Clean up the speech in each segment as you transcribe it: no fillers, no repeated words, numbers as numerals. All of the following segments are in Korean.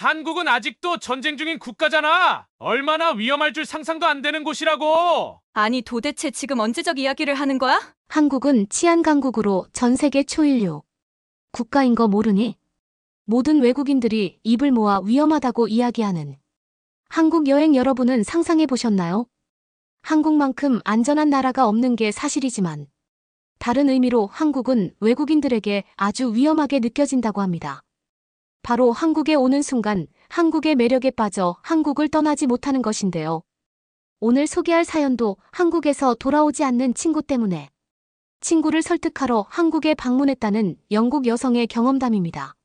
한국은 아직도 전쟁 중인 국가잖아. 얼마나 위험할 줄 상상도 안 되는 곳이라고. 아니 도대체 지금 언제적 이야기를 하는 거야? 한국은 치안 강국으로 전 세계 초인류 국가인 거 모르니? 모든 외국인들이 입을 모아 위험하다고 이야기하는 한국 여행 여러분은 상상해 보셨나요? 한국만큼 안전한 나라가 없는 게 사실이지만 다른 의미로 한국은 외국인들에게 아주 위험하게 느껴진다고 합니다. 바로 한국에 오는 순간 한국의 매력에 빠져 한국을 떠나지 못하는 것인데요. 오늘 소개할 사연도 한국에서 돌아오지 않는 친구 때문에 친구를 설득하러 한국에 방문했다는 영국 여성의 경험담입니다.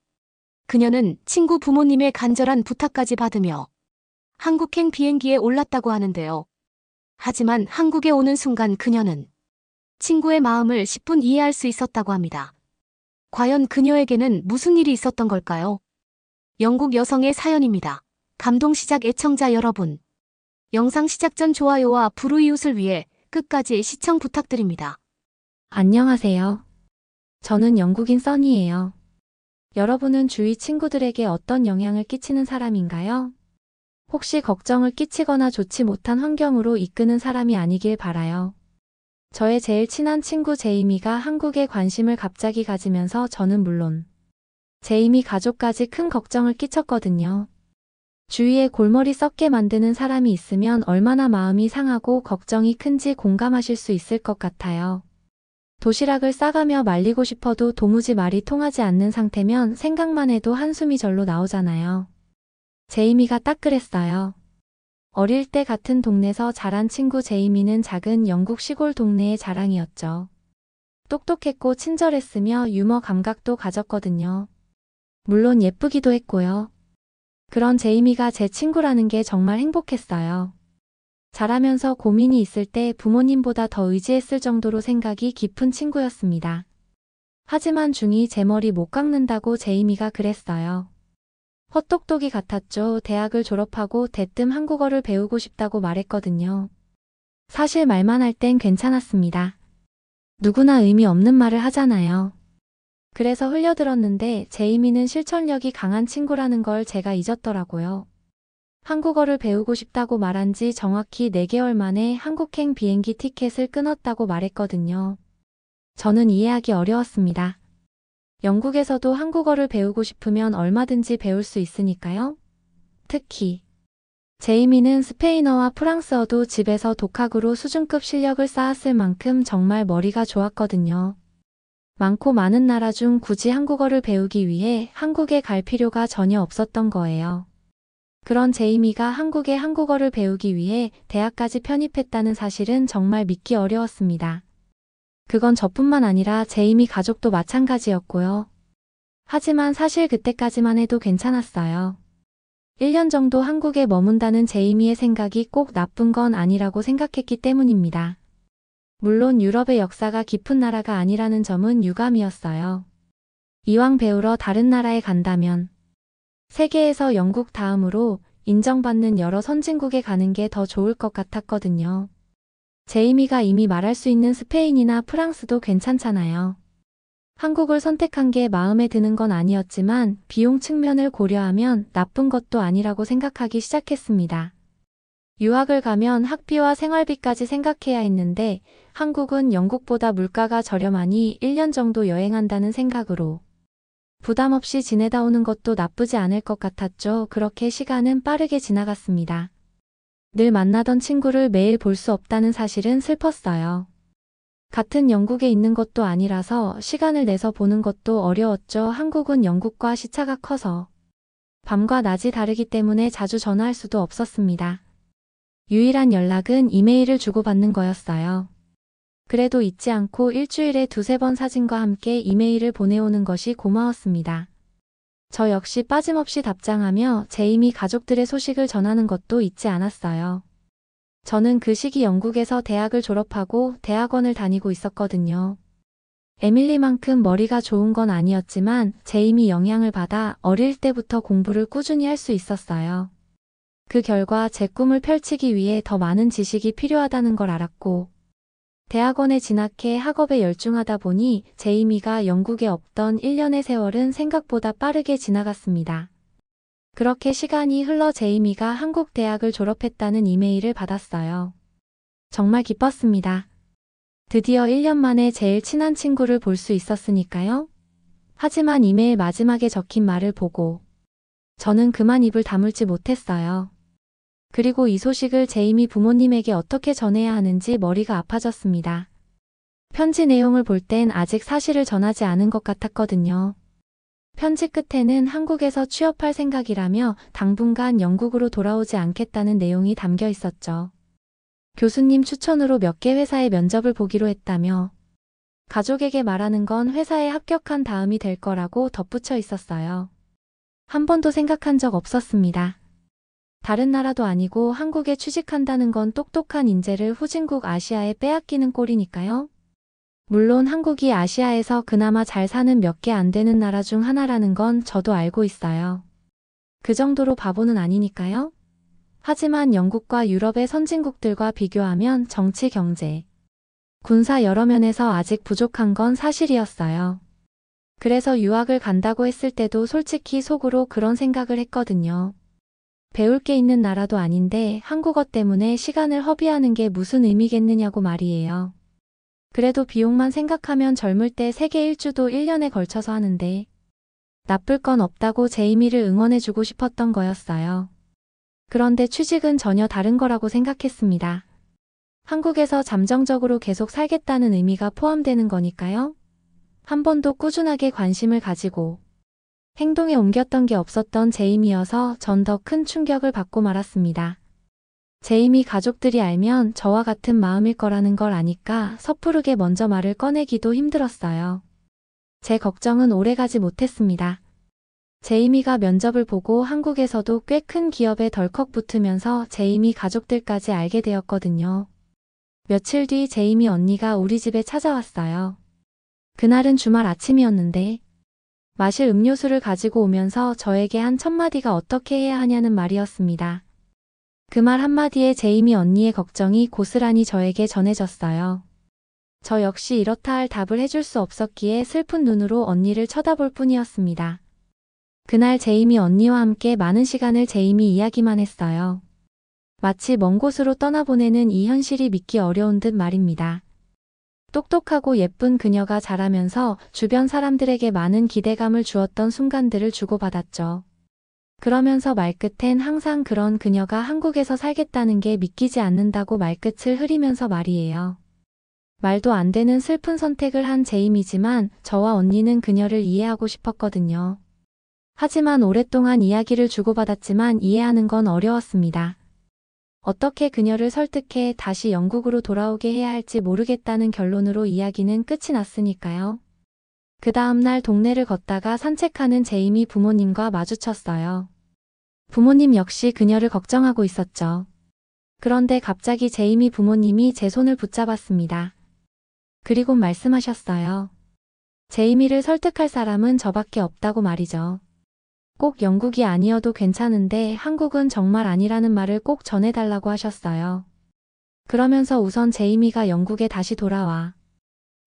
그녀는 친구 부모님의 간절한 부탁까지 받으며 한국행 비행기에 올랐다고 하는데요. 하지만 한국에 오는 순간 그녀는 친구의 마음을 10분 이해할 수 있었다고 합니다. 과연 그녀에게는 무슨 일이 있었던 걸까요? 영국 여성의 사연입니다. 감동시작 애청자 여러분. 영상 시작 전 좋아요와 불우이웃을 위해 끝까지 시청 부탁드립니다. 안녕하세요. 저는 영국인 써니예요. 여러분은 주위 친구들에게 어떤 영향을 끼치는 사람인가요? 혹시 걱정을 끼치거나 좋지 못한 환경으로 이끄는 사람이 아니길 바라요. 저의 제일 친한 친구 제이미가 한국에 관심을 갑자기 가지면서 저는 물론 제이미 가족까지 큰 걱정을 끼쳤거든요. 주위에 골머리 썩게 만드는 사람이 있으면 얼마나 마음이 상하고 걱정이 큰지 공감하실 수 있을 것 같아요. 도시락을 싸가며 말리고 싶어도 도무지 말이 통하지 않는 상태면 생각만 해도 한숨이 절로 나오잖아요. 제이미가 딱 그랬어요. 어릴 때 같은 동네에서 자란 친구 제이미는 작은 영국 시골 동네의 자랑이었죠. 똑똑했고 친절했으며 유머 감각도 가졌거든요. 물론 예쁘기도 했고요. 그런 제이미가 제 친구라는 게 정말 행복했어요. 자라면서 고민이 있을 때 부모님보다 더 의지했을 정도로 생각이 깊은 친구였습니다. 하지만 중2 제 머리 못 깎는다고 제이미가 그랬어요. 헛똑똑이 같았죠. 대학을 졸업하고 대뜸 한국어를 배우고 싶다고 말했거든요. 사실 말만 할 땐 괜찮았습니다. 누구나 의미 없는 말을 하잖아요. 그래서 흘려들었는데 제이미는 실천력이 강한 친구라는 걸 제가 잊었더라고요. 한국어를 배우고 싶다고 말한 지 정확히 4개월 만에 한국행 비행기 티켓을 끊었다고 말했거든요. 저는 이해하기 어려웠습니다. 영국에서도 한국어를 배우고 싶으면 얼마든지 배울 수 있으니까요. 특히 제이미는 스페인어와 프랑스어도 집에서 독학으로 수준급 실력을 쌓았을 만큼 정말 머리가 좋았거든요. 많고 많은 나라 중 굳이 한국어를 배우기 위해 한국에 갈 필요가 전혀 없었던 거예요. 그런 제이미가 한국에 한국어를 배우기 위해 대학까지 편입했다는 사실은 정말 믿기 어려웠습니다. 그건 저뿐만 아니라 제이미 가족도 마찬가지였고요. 하지만 사실 그때까지만 해도 괜찮았어요. 1년 정도 한국에 머문다는 제이미의 생각이 꼭 나쁜 건 아니라고 생각했기 때문입니다. 물론 유럽의 역사가 깊은 나라가 아니라는 점은 유감이었어요. 이왕 배우러 다른 나라에 간다면 세계에서 영국 다음으로 인정받는 여러 선진국에 가는 게 더 좋을 것 같았거든요. 제이미가 이미 말할 수 있는 스페인이나 프랑스도 괜찮잖아요. 한국을 선택한 게 마음에 드는 건 아니었지만 비용 측면을 고려하면 나쁜 것도 아니라고 생각하기 시작했습니다. 유학을 가면 학비와 생활비까지 생각해야 했는데 한국은 영국보다 물가가 저렴하니 1년 정도 여행한다는 생각으로 부담 없이 지내다 오는 것도 나쁘지 않을 것 같았죠. 그렇게 시간은 빠르게 지나갔습니다. 늘 만나던 친구를 매일 볼 수 없다는 사실은 슬펐어요. 같은 영국에 있는 것도 아니라서 시간을 내서 보는 것도 어려웠죠. 한국은 영국과 시차가 커서 밤과 낮이 다르기 때문에 자주 전화할 수도 없었습니다. 유일한 연락은 이메일을 주고받는 거였어요. 그래도 잊지 않고 일주일에 2~3번 사진과 함께 이메일을 보내오는 것이 고마웠습니다. 저 역시 빠짐없이 답장하며 제이미 가족들의 소식을 전하는 것도 잊지 않았어요. 저는 그 시기 영국에서 대학을 졸업하고 대학원을 다니고 있었거든요. 에밀리만큼 머리가 좋은 건 아니었지만 제이미 영향을 받아 어릴 때부터 공부를 꾸준히 할 수 있었어요. 그 결과 제 꿈을 펼치기 위해 더 많은 지식이 필요하다는 걸 알았고 대학원에 진학해 학업에 열중하다 보니 제이미가 영국에 없던 1년의 세월은 생각보다 빠르게 지나갔습니다. 그렇게 시간이 흘러 제이미가 한국 대학을 졸업했다는 이메일을 받았어요. 정말 기뻤습니다. 드디어 1년 만에 제일 친한 친구를 볼 수 있었으니까요. 하지만 이메일 마지막에 적힌 말을 보고 저는 그만 입을 다물지 못했어요. 그리고 이 소식을 제이미 부모님에게 어떻게 전해야 하는지 머리가 아파졌습니다. 편지 내용을 볼 땐 아직 사실을 전하지 않은 것 같았거든요. 편지 끝에는 한국에서 취업할 생각이라며 당분간 영국으로 돌아오지 않겠다는 내용이 담겨 있었죠. 교수님 추천으로 몇 개 회사의 면접을 보기로 했다며 가족에게 말하는 건 회사에 합격한 다음이 될 거라고 덧붙여 있었어요. 한 번도 생각한 적 없었습니다. 다른 나라도 아니고 한국에 취직한다는 건 똑똑한 인재를 후진국 아시아에 빼앗기는 꼴이니까요. 물론 한국이 아시아에서 그나마 잘 사는 몇 개 안 되는 나라 중 하나라는 건 저도 알고 있어요. 그 정도로 바보는 아니니까요. 하지만 영국과 유럽의 선진국들과 비교하면 정치, 경제, 군사 여러 면에서 아직 부족한 건 사실이었어요. 그래서 유학을 간다고 했을 때도 솔직히 속으로 그런 생각을 했거든요. 배울 게 있는 나라도 아닌데 한국어 때문에 시간을 허비하는 게 무슨 의미겠느냐고 말이에요. 그래도 비용만 생각하면 젊을 때 세계 일주도 1년에 걸쳐서 하는데 나쁠 건 없다고 제이미를 응원해주고 싶었던 거였어요. 그런데 취직은 전혀 다른 거라고 생각했습니다. 한국에서 잠정적으로 계속 살겠다는 의미가 포함되는 거니까요. 한 번도 꾸준하게 관심을 가지고 행동에 옮겼던 게 없었던 제이미여서 전 더 큰 충격을 받고 말았습니다. 제이미 가족들이 알면 저와 같은 마음일 거라는 걸 아니까 섣부르게 먼저 말을 꺼내기도 힘들었어요. 제 걱정은 오래가지 못했습니다. 제이미가 면접을 보고 한국에서도 꽤 큰 기업에 덜컥 붙으면서 제이미 가족들까지 알게 되었거든요. 며칠 뒤 제이미 언니가 우리 집에 찾아왔어요. 그날은 주말 아침이었는데 마실 음료수를 가지고 오면서 저에게 한 첫마디가 어떻게 해야 하냐는 말이었습니다. 그 말 한마디에 제이미 언니의 걱정이 고스란히 저에게 전해졌어요. 저 역시 이렇다 할 답을 해줄 수 없었기에 슬픈 눈으로 언니를 쳐다볼 뿐이었습니다. 그날 제이미 언니와 함께 많은 시간을 제이미 이야기만 했어요. 마치 먼 곳으로 떠나보내는 이 현실이 믿기 어려운 듯 말입니다. 똑똑하고 예쁜 그녀가 자라면서 주변 사람들에게 많은 기대감을 주었던 순간들을 주고받았죠. 그러면서 말끝엔 항상 그런 그녀가 한국에서 살겠다는 게 믿기지 않는다고 말끝을 흐리면서 말이에요. 말도 안 되는 슬픈 선택을 한 제이미지만 저와 언니는 그녀를 이해하고 싶었거든요. 하지만 오랫동안 이야기를 주고받았지만 이해하는 건 어려웠습니다. 어떻게 그녀를 설득해 다시 영국으로 돌아오게 해야 할지 모르겠다는 결론으로 이야기는 끝이 났으니까요. 그 다음날 동네를 걷다가 산책하는 제이미 부모님과 마주쳤어요. 부모님 역시 그녀를 걱정하고 있었죠. 그런데 갑자기 제이미 부모님이 제 손을 붙잡았습니다. 그리고 말씀하셨어요. 제이미를 설득할 사람은 저밖에 없다고 말이죠. 꼭 영국이 아니어도 괜찮은데 한국은 정말 아니라는 말을 꼭 전해달라고 하셨어요. 그러면서 우선 제이미가 영국에 다시 돌아와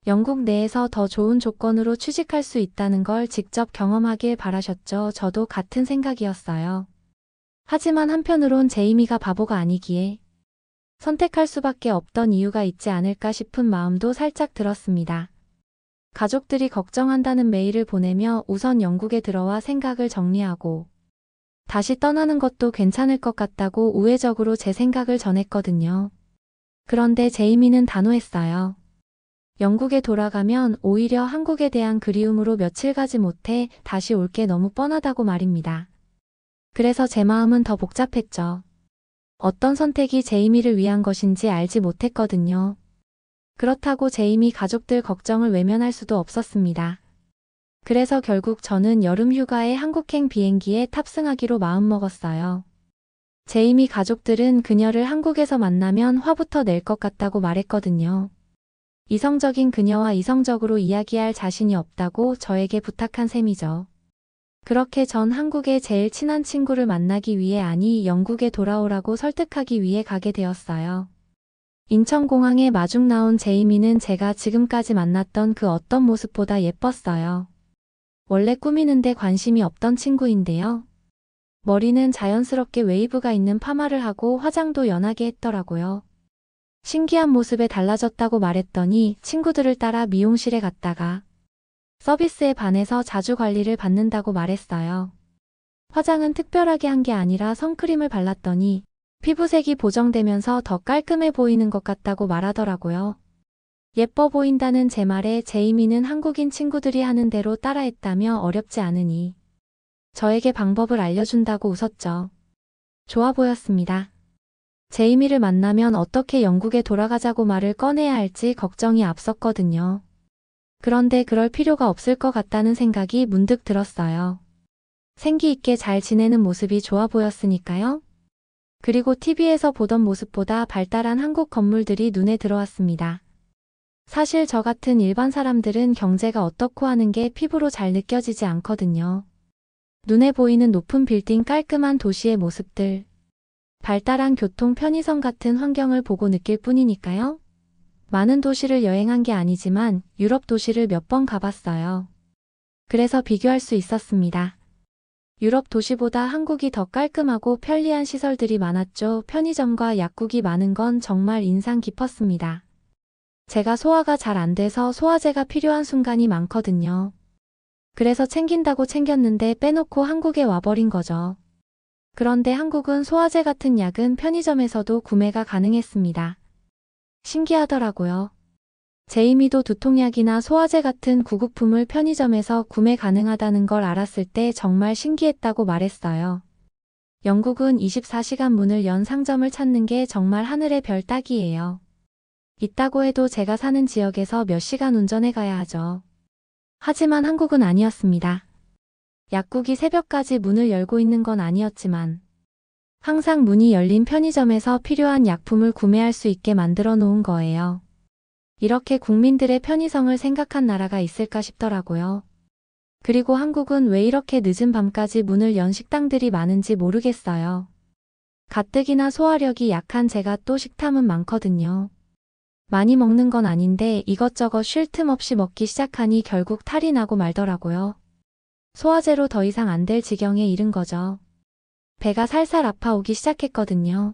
영국 내에서 더 좋은 조건으로 취직할 수 있다는 걸 직접 경험하길 바라셨죠. 저도 같은 생각이었어요. 하지만 한편으론 제이미가 바보가 아니기에 선택할 수밖에 없던 이유가 있지 않을까 싶은 마음도 살짝 들었습니다. 가족들이 걱정한다는 메일을 보내며 우선 영국에 들어와 생각을 정리하고 다시 떠나는 것도 괜찮을 것 같다고 우회적으로 제 생각을 전했거든요. 그런데 제이미는 단호했어요. 영국에 돌아가면 오히려 한국에 대한 그리움으로 며칠 가지 못해 다시 올 게 너무 뻔하다고 말입니다. 그래서 제 마음은 더 복잡했죠. 어떤 선택이 제이미를 위한 것인지 알지 못했거든요. 그렇다고 제이미 가족들 걱정을 외면할 수도 없었습니다. 그래서 결국 저는 여름 휴가에 한국행 비행기에 탑승하기로 마음먹었어요. 제이미 가족들은 그녀를 한국에서 만나면 화부터 낼 것 같다고 말했거든요. 이성적인 그녀와 이성적으로 이야기할 자신이 없다고 저에게 부탁한 셈이죠. 그렇게 전 한국의 제일 친한 친구를 만나기 위해 아니 영국에 돌아오라고 설득하기 위해 가게 되었어요. 인천공항에 마중 나온 제이미는 제가 지금까지 만났던 그 어떤 모습보다 예뻤어요. 원래 꾸미는데 관심이 없던 친구인데요. 머리는 자연스럽게 웨이브가 있는 파마를 하고 화장도 연하게 했더라고요. 신기한 모습에 달라졌다고 말했더니 친구들을 따라 미용실에 갔다가 서비스에 반해서 자주 관리를 받는다고 말했어요. 화장은 특별하게 한 게 아니라 선크림을 발랐더니 피부색이 보정되면서 더 깔끔해 보이는 것 같다고 말하더라고요. 예뻐 보인다는 제 말에 제이미는 한국인 친구들이 하는 대로 따라했다며 어렵지 않으니 저에게 방법을 알려준다고 웃었죠. 좋아 보였습니다. 제이미를 만나면 어떻게 영국에 돌아가자고 말을 꺼내야 할지 걱정이 앞섰거든요. 그런데 그럴 필요가 없을 것 같다는 생각이 문득 들었어요. 생기 있게 잘 지내는 모습이 좋아 보였으니까요. 그리고 TV에서 보던 모습보다 발달한 한국 건물들이 눈에 들어왔습니다. 사실 저 같은 일반 사람들은 경제가 어떻고 하는 게 피부로 잘 느껴지지 않거든요. 눈에 보이는 높은 빌딩, 깔끔한 도시의 모습들, 발달한 교통, 편의성 같은 환경을 보고 느낄 뿐이니까요. 많은 도시를 여행한 게 아니지만 유럽 도시를 몇 번 가봤어요. 그래서 비교할 수 있었습니다. 유럽 도시보다 한국이 더 깔끔하고 편리한 시설들이 많았죠. 편의점과 약국이 많은 건 정말 인상 깊었습니다. 제가 소화가 잘 안 돼서 소화제가 필요한 순간이 많거든요. 그래서 챙긴다고 챙겼는데 빼놓고 한국에 와버린 거죠. 그런데 한국은 소화제 같은 약은 편의점에서도 구매가 가능했습니다. 신기하더라고요. 제이미도 두통약이나 소화제 같은 구급품을 편의점에서 구매 가능하다는 걸 알았을 때 정말 신기했다고 말했어요. 영국은 24시간 문을 연 상점을 찾는 게 정말 하늘의 별 따기예요. 있다고 해도 제가 사는 지역에서 몇 시간 운전해 가야 하죠. 하지만 한국은 아니었습니다. 약국이 새벽까지 문을 열고 있는 건 아니었지만 항상 문이 열린 편의점에서 필요한 약품을 구매할 수 있게 만들어 놓은 거예요. 이렇게 국민들의 편의성을 생각한 나라가 있을까 싶더라고요. 그리고 한국은 왜 이렇게 늦은 밤까지 문을 연 식당들이 많은지 모르겠어요. 가뜩이나 소화력이 약한 제가 또 식탐은 많거든요. 많이 먹는 건 아닌데 이것저것 쉴 틈 없이 먹기 시작하니 결국 탈이 나고 말더라고요. 소화제로 더 이상 안 될 지경에 이른 거죠. 배가 살살 아파오기 시작했거든요.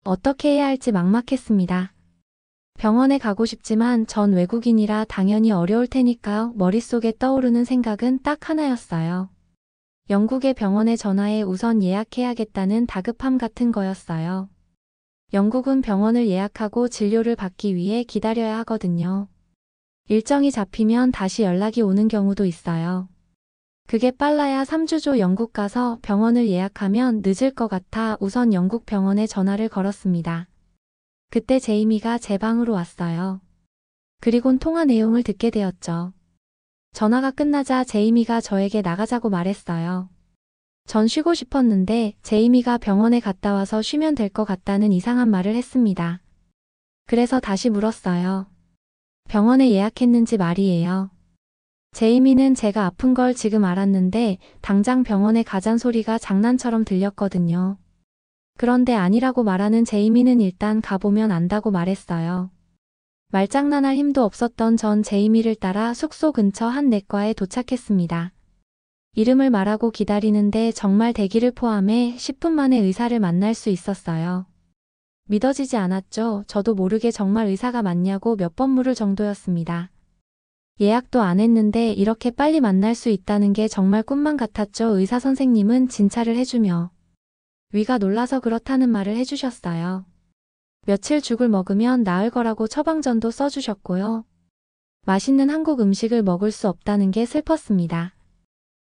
어떻게 해야 할지 막막했습니다. 병원에 가고 싶지만 전 외국인이라 당연히 어려울 테니까요. 머릿속에 떠오르는 생각은 딱 하나였어요. 영국의 병원에 전화해 우선 예약해야겠다는 다급함 같은 거였어요. 영국은 병원을 예약하고 진료를 받기 위해 기다려야 하거든요. 일정이 잡히면 다시 연락이 오는 경우도 있어요. 그게 빨라야 3주죠. 영국 가서 병원을 예약하면 늦을 것 같아 우선 영국 병원에 전화를 걸었습니다. 그때 제이미가 제 방으로 왔어요. 그리곤 통화 내용을 듣게 되었죠. 전화가 끝나자 제이미가 저에게 나가자고 말했어요. 전 쉬고 싶었는데 제이미가 병원에 갔다 와서 쉬면 될 것 같다는 이상한 말을 했습니다. 그래서 다시 물었어요. 병원에 예약했는지 말이에요. 제이미는 제가 아픈 걸 지금 알았는데 당장 병원에 가잔 소리가 장난처럼 들렸거든요. 그런데 아니라고 말하는 제이미는 일단 가보면 안다고 말했어요. 말장난할 힘도 없었던 전 제이미를 따라 숙소 근처 한 내과에 도착했습니다. 이름을 말하고 기다리는데 정말 대기를 포함해 10분 만에 의사를 만날 수 있었어요. 믿어지지 않았죠. 저도 모르게 정말 의사가 맞냐고 몇 번 물을 정도였습니다. 예약도 안 했는데 이렇게 빨리 만날 수 있다는 게 정말 꿈만 같았죠. 의사 선생님은 진찰을 해주며 위가 놀라서 그렇다는 말을 해주셨어요. 며칠 죽을 먹으면 나을 거라고 처방전도 써주셨고요. 맛있는 한국 음식을 먹을 수 없다는 게 슬펐습니다.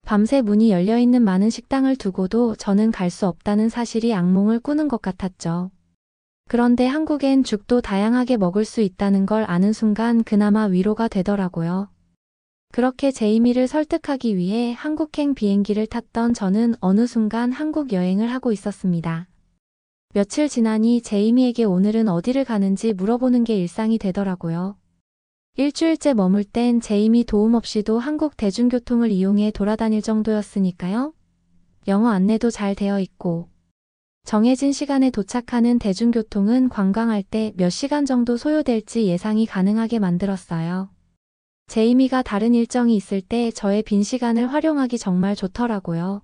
밤새 문이 열려있는 많은 식당을 두고도 저는 갈 수 없다는 사실이 악몽을 꾸는 것 같았죠. 그런데 한국엔 죽도 다양하게 먹을 수 있다는 걸 아는 순간 그나마 위로가 되더라고요. 그렇게 제이미를 설득하기 위해 한국행 비행기를 탔던 저는 어느 순간 한국 여행을 하고 있었습니다. 며칠 지나니 제이미에게 오늘은 어디를 가는지 물어보는 게 일상이 되더라고요. 일주일째 머물 땐 제이미 도움 없이도 한국 대중교통을 이용해 돌아다닐 정도였으니까요. 영어 안내도 잘 되어 있고 정해진 시간에 도착하는 대중교통은 관광할 때 몇 시간 정도 소요될지 예상이 가능하게 만들었어요. 제이미가 다른 일정이 있을 때 저의 빈 시간을 활용하기 정말 좋더라고요.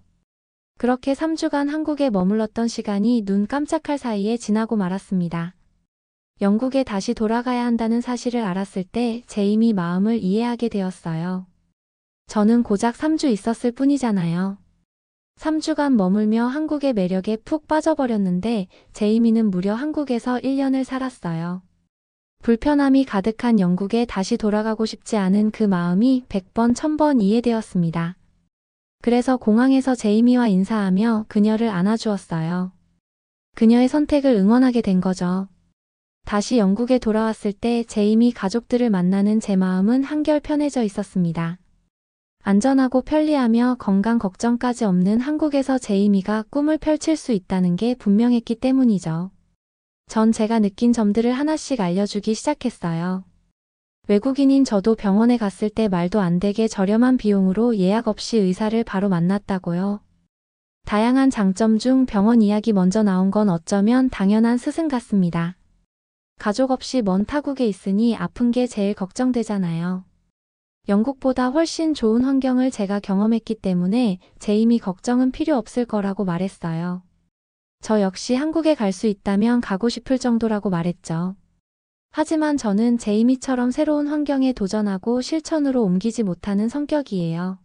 그렇게 3주간 한국에 머물렀던 시간이 눈 깜짝할 사이에 지나고 말았습니다. 영국에 다시 돌아가야 한다는 사실을 알았을 때 제이미 마음을 이해하게 되었어요. 저는 고작 3주 있었을 뿐이잖아요. 3주간 머물며 한국의 매력에 푹 빠져버렸는데 제이미는 무려 한국에서 1년을 살았어요. 불편함이 가득한 영국에 다시 돌아가고 싶지 않은 그 마음이 100번, 1000번 이해되었습니다. 그래서 공항에서 제이미와 인사하며 그녀를 안아주었어요. 그녀의 선택을 응원하게 된 거죠. 다시 영국에 돌아왔을 때 제이미 가족들을 만나는 제 마음은 한결 편해져 있었습니다. 안전하고 편리하며 건강 걱정까지 없는 한국에서 제이미가 꿈을 펼칠 수 있다는 게 분명했기 때문이죠. 전 제가 느낀 점들을 하나씩 알려주기 시작했어요. 외국인인 저도 병원에 갔을 때 말도 안 되게 저렴한 비용으로 예약 없이 의사를 바로 만났다고요. 다양한 장점 중 병원 이야기 먼저 나온 건 어쩌면 당연한 스승 같습니다. 가족 없이 먼 타국에 있으니 아픈 게 제일 걱정되잖아요. 영국보다 훨씬 좋은 환경을 제가 경험했기 때문에 제이미 걱정은 필요 없을 거라고 말했어요. 저 역시 한국에 갈 수 있다면 가고 싶을 정도라고 말했죠. 하지만 저는 제이미처럼 새로운 환경에 도전하고 실천으로 옮기지 못하는 성격이에요.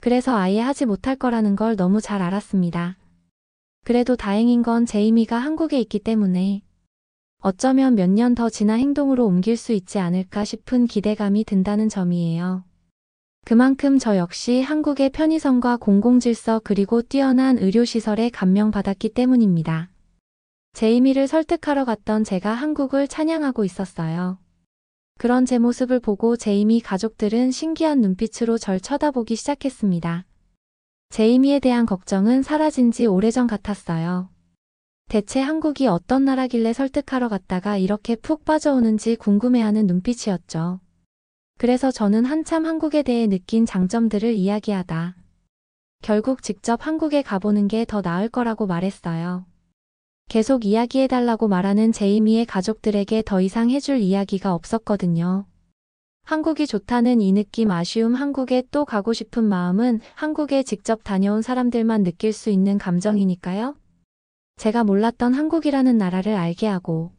그래서 아예 하지 못할 거라는 걸 너무 잘 알았습니다. 그래도 다행인 건 제이미가 한국에 있기 때문에 어쩌면 몇 년 더 지나 행동으로 옮길 수 있지 않을까 싶은 기대감이 든다는 점이에요. 그만큼 저 역시 한국의 편의성과 공공질서 그리고 뛰어난 의료시설에 감명받았기 때문입니다. 제이미를 설득하러 갔던 제가 한국을 찬양하고 있었어요. 그런 제 모습을 보고 제이미 가족들은 신기한 눈빛으로 절 쳐다보기 시작했습니다. 제이미에 대한 걱정은 사라진 지 오래전 같았어요. 대체 한국이 어떤 나라길래 설득하러 갔다가 이렇게 푹 빠져오는지 궁금해하는 눈빛이었죠. 그래서 저는 한참 한국에 대해 느낀 장점들을 이야기하다 결국 직접 한국에 가보는 게 더 나을 거라고 말했어요. 계속 이야기해달라고 말하는 제이미의 가족들에게 더 이상 해줄 이야기가 없었거든요. 한국이 좋다는 이 느낌, 아쉬움, 한국에 또 가고 싶은 마음은 한국에 직접 다녀온 사람들만 느낄 수 있는 감정이니까요. 제가 몰랐던 한국이라는 나라를 알게 하고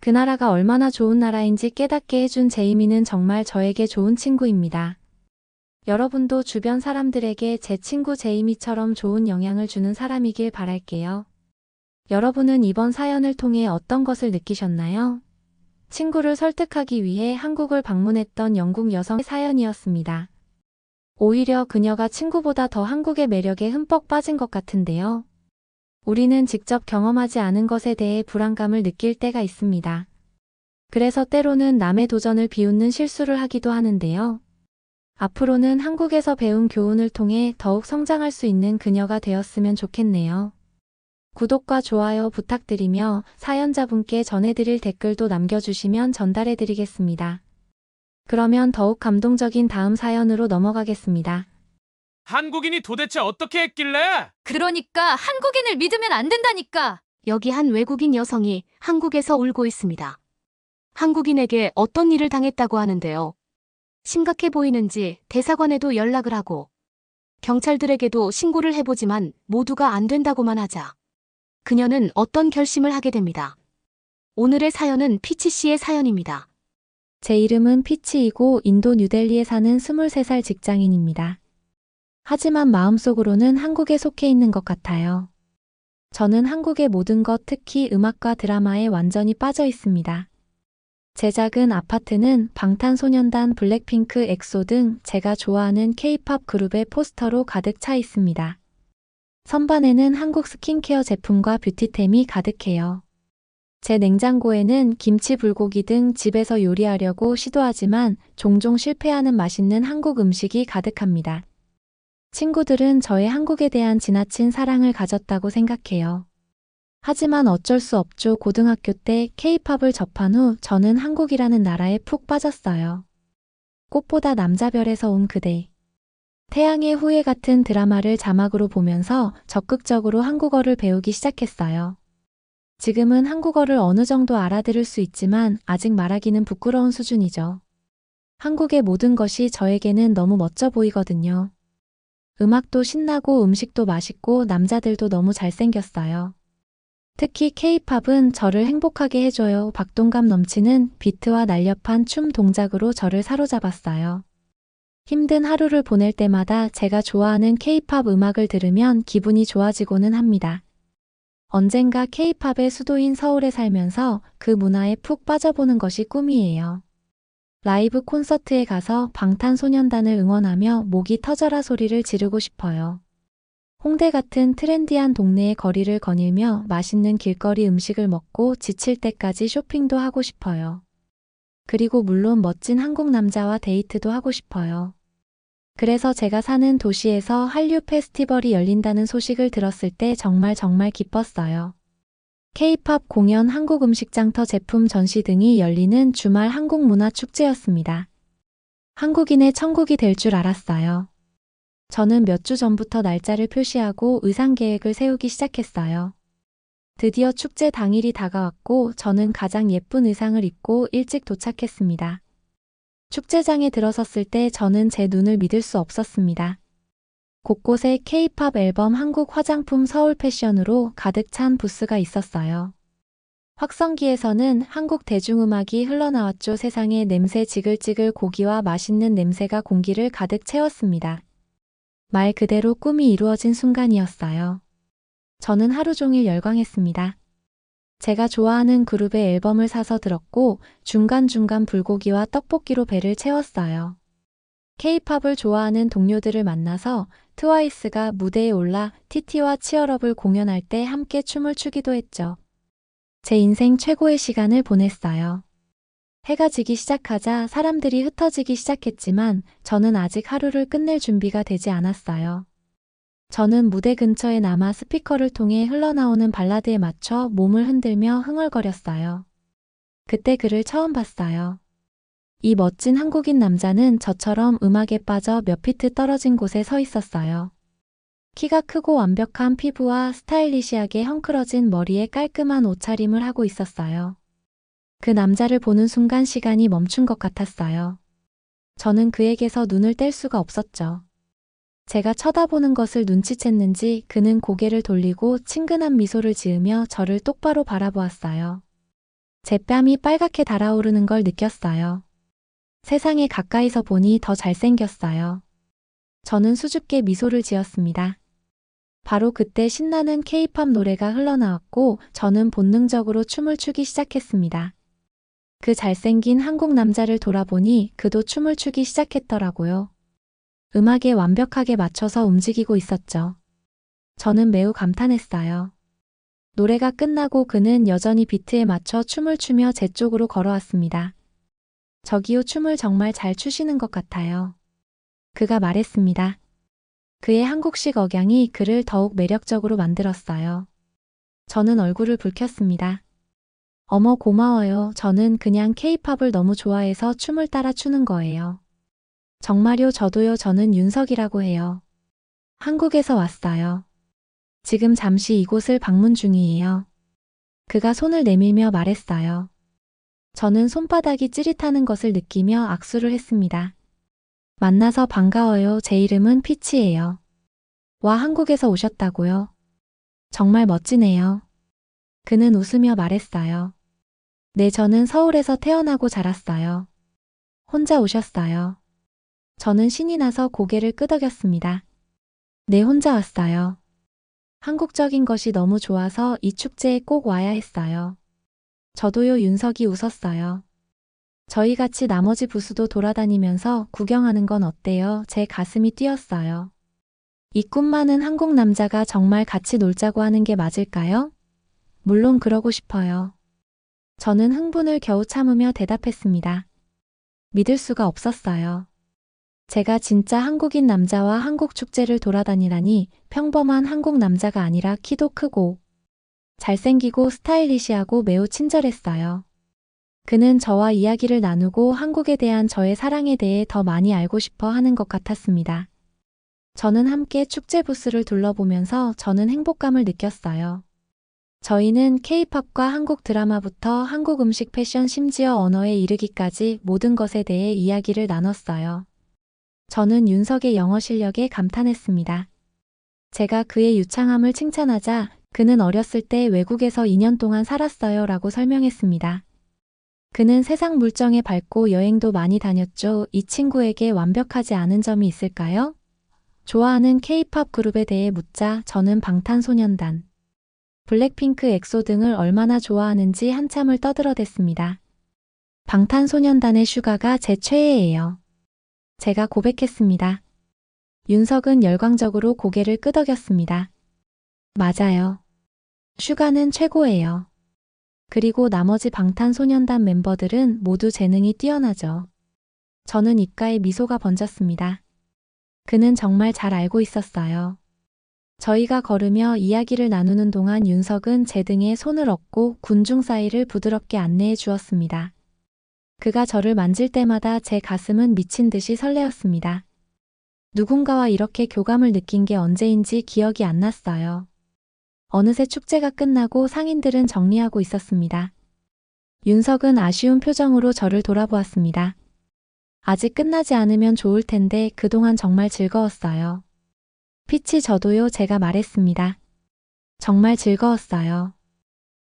그 나라가 얼마나 좋은 나라인지 깨닫게 해준 제이미는 정말 저에게 좋은 친구입니다. 여러분도 주변 사람들에게 제 친구 제이미처럼 좋은 영향을 주는 사람이길 바랄게요. 여러분은 이번 사연을 통해 어떤 것을 느끼셨나요? 친구를 설득하기 위해 한국을 방문했던 영국 여성의 사연이었습니다. 오히려 그녀가 친구보다 더 한국의 매력에 흠뻑 빠진 것 같은데요. 우리는 직접 경험하지 않은 것에 대해 불안감을 느낄 때가 있습니다. 그래서 때로는 남의 도전을 비웃는 실수를 하기도 하는데요. 앞으로는 한국에서 배운 교훈을 통해 더욱 성장할 수 있는 그녀가 되었으면 좋겠네요. 구독과 좋아요 부탁드리며 사연자분께 전해드릴 댓글도 남겨주시면 전달해드리겠습니다. 그러면 더욱 감동적인 다음 사연으로 넘어가겠습니다. 한국인이 도대체 어떻게 했길래? 그러니까 한국인을 믿으면 안 된다니까. 여기 한 외국인 여성이 한국에서 울고 있습니다. 한국인에게 어떤 일을 당했다고 하는데요. 심각해 보이는지 대사관에도 연락을 하고 경찰들에게도 신고를 해보지만 모두가 안 된다고만 하자 그녀는 어떤 결심을 하게 됩니다. 오늘의 사연은 피치 씨의 사연입니다. 제 이름은 피치이고 인도 뉴델리에 사는 23살 직장인입니다. 하지만 마음속으로는 한국에 속해 있는 것 같아요. 저는 한국의 모든 것, 특히 음악과 드라마에 완전히 빠져 있습니다. 제 작은 아파트는 방탄소년단, 블랙핑크, 엑소 등 제가 좋아하는 K-팝 그룹의 포스터로 가득 차 있습니다. 선반에는 한국 스킨케어 제품과 뷰티템이 가득해요. 제 냉장고에는 김치, 불고기 등 집에서 요리하려고 시도하지만 종종 실패하는 맛있는 한국 음식이 가득합니다. 친구들은 저의 한국에 대한 지나친 사랑을 가졌다고 생각해요. 하지만 어쩔 수 없죠. 고등학교 때 K-팝을 접한 후 저는 한국이라는 나라에 푹 빠졌어요. 꽃보다 남자별에서 온 그대. 태양의 후예 같은 드라마를 자막으로 보면서 적극적으로 한국어를 배우기 시작했어요. 지금은 한국어를 어느 정도 알아들을 수 있지만 아직 말하기는 부끄러운 수준이죠. 한국의 모든 것이 저에게는 너무 멋져 보이거든요. 음악도 신나고 음식도 맛있고 남자들도 너무 잘생겼어요. 특히 K-팝은 저를 행복하게 해줘요. 박동감 넘치는 비트와 날렵한 춤 동작으로 저를 사로잡았어요. 힘든 하루를 보낼 때마다 제가 좋아하는 K-팝 음악을 들으면 기분이 좋아지고는 합니다. 언젠가 K-팝의 수도인 서울에 살면서 그 문화에 푹 빠져보는 것이 꿈이에요. 라이브 콘서트에 가서 방탄소년단을 응원하며 목이 터져라 소리를 지르고 싶어요. 홍대 같은 트렌디한 동네의 거리를 거닐며 맛있는 길거리 음식을 먹고 지칠 때까지 쇼핑도 하고 싶어요. 그리고 물론 멋진 한국 남자와 데이트도 하고 싶어요. 그래서 제가 사는 도시에서 한류 페스티벌이 열린다는 소식을 들었을 때 정말 기뻤어요. K-팝 공연, 한국 음식 장터 제품 전시 등이 열리는 주말 한국 문화 축제였습니다. 한국인의 천국이 될 줄 알았어요. 저는 몇 주 전부터 날짜를 표시하고 의상 계획을 세우기 시작했어요. 드디어 축제 당일이 다가왔고 저는 가장 예쁜 의상을 입고 일찍 도착했습니다. 축제장에 들어섰을 때 저는 제 눈을 믿을 수 없었습니다. 곳곳에 K-팝 앨범, 한국 화장품, 서울 패션으로 가득 찬 부스가 있었어요. 확성기에서는 한국 대중음악이 흘러나왔죠. 세상에 냄새 지글지글 고기와 맛있는 냄새가 공기를 가득 채웠습니다. 말 그대로 꿈이 이루어진 순간이었어요. 저는 하루 종일 열광했습니다. 제가 좋아하는 그룹의 앨범을 사서 들었고 중간중간 불고기와 떡볶이로 배를 채웠어요. K-팝을 좋아하는 동료들을 만나서 트와이스가 무대에 올라 TT와 치얼업을 공연할 때 함께 춤을 추기도 했죠. 제 인생 최고의 시간을 보냈어요. 해가 지기 시작하자 사람들이 흩어지기 시작했지만 저는 아직 하루를 끝낼 준비가 되지 않았어요. 저는 무대 근처에 남아 스피커를 통해 흘러나오는 발라드에 맞춰 몸을 흔들며 흥얼거렸어요. 그때 그를 처음 봤어요. 이 멋진 한국인 남자는 저처럼 음악에 빠져 몇 피트 떨어진 곳에 서 있었어요. 키가 크고 완벽한 피부와 스타일리시하게 헝클어진 머리에 깔끔한 옷차림을 하고 있었어요. 그 남자를 보는 순간 시간이 멈춘 것 같았어요. 저는 그에게서 눈을 뗄 수가 없었죠. 제가 쳐다보는 것을 눈치챘는지 그는 고개를 돌리고 친근한 미소를 지으며 저를 똑바로 바라보았어요. 제 뺨이 빨갛게 달아오르는 걸 느꼈어요. 세상에 가까이서 보니 더 잘생겼어요. 저는 수줍게 미소를 지었습니다. 바로 그때 신나는 K-팝 노래가 흘러나왔고 저는 본능적으로 춤을 추기 시작했습니다. 그 잘생긴 한국 남자를 돌아보니 그도 춤을 추기 시작했더라고요. 음악에 완벽하게 맞춰서 움직이고 있었죠. 저는 매우 감탄했어요. 노래가 끝나고 그는 여전히 비트에 맞춰 춤을 추며 제 쪽으로 걸어왔습니다. 저기요, 춤을 정말 잘 추시는 것 같아요. 그가 말했습니다. 그의 한국식 억양이 그를 더욱 매력적으로 만들었어요. 저는 얼굴을 붉혔습니다. 어머, 고마워요. 저는 그냥 K-팝을 너무 좋아해서 춤을 따라 추는 거예요. 정말요, 저도요. 저는 윤석이라고 해요. 한국에서 왔어요. 지금 잠시 이곳을 방문 중이에요. 그가 손을 내밀며 말했어요. 저는 손바닥이 찌릿하는 것을 느끼며 악수를 했습니다. 만나서 반가워요. 제 이름은 피치예요. 와, 한국에서 오셨다고요? 정말 멋지네요. 그는 웃으며 말했어요. 네, 저는 서울에서 태어나고 자랐어요. 혼자 오셨어요. 저는 신이 나서 고개를 끄덕였습니다. 네, 혼자 왔어요. 한국적인 것이 너무 좋아서 이 축제에 꼭 와야 했어요. 저도요. 윤석이 웃었어요. 저희 같이 나머지 부스도 돌아다니면서 구경하는 건 어때요? 제 가슴이 뛰었어요. 이 꿈 많은 한국 남자가 정말 같이 놀자고 하는 게 맞을까요? 물론 그러고 싶어요. 저는 흥분을 겨우 참으며 대답했습니다. 믿을 수가 없었어요. 제가 진짜 한국인 남자와 한국 축제를 돌아다니라니 평범한 한국 남자가 아니라 키도 크고 잘생기고 스타일리시하고 매우 친절했어요. 그는 저와 이야기를 나누고 한국에 대한 저의 사랑에 대해 더 많이 알고 싶어 하는 것 같았습니다. 저는 함께 축제 부스를 둘러보면서 저는 행복감을 느꼈어요. 저희는 K-팝과 한국 드라마부터 한국 음식, 패션, 심지어 언어에 이르기까지 모든 것에 대해 이야기를 나눴어요. 저는 윤석의 영어 실력에 감탄했습니다. 제가 그의 유창함을 칭찬하자 그는 어렸을 때 외국에서 2년 동안 살았어요 라고 설명했습니다. 그는 세상 물정에 밝고 여행도 많이 다녔죠. 이 친구에게 완벽하지 않은 점이 있을까요? 좋아하는 K-팝 그룹에 대해 묻자 저는 방탄소년단, 블랙핑크, 엑소 등을 얼마나 좋아하는지 한참을 떠들어댔습니다. 방탄소년단의 슈가가 제 최애예요. 제가 고백했습니다. 윤석은 열광적으로 고개를 끄덕였습니다. 맞아요. 슈가는 최고예요. 그리고 나머지 방탄소년단 멤버들은 모두 재능이 뛰어나죠. 저는 입가에 미소가 번졌습니다. 그는 정말 잘 알고 있었어요. 저희가 걸으며 이야기를 나누는 동안 윤석은 제 등에 손을 얹고 군중 사이를 부드럽게 안내해 주었습니다. 그가 저를 만질 때마다 제 가슴은 미친 듯이 설레었습니다. 누군가와 이렇게 교감을 느낀 게 언제인지 기억이 안 났어요. 어느새 축제가 끝나고 상인들은 정리하고 있었습니다. 윤석은 아쉬운 표정으로 저를 돌아보았습니다. 아직 끝나지 않으면 좋을 텐데 그동안 정말 즐거웠어요. 피치 저도요, 제가 말했습니다. 정말 즐거웠어요.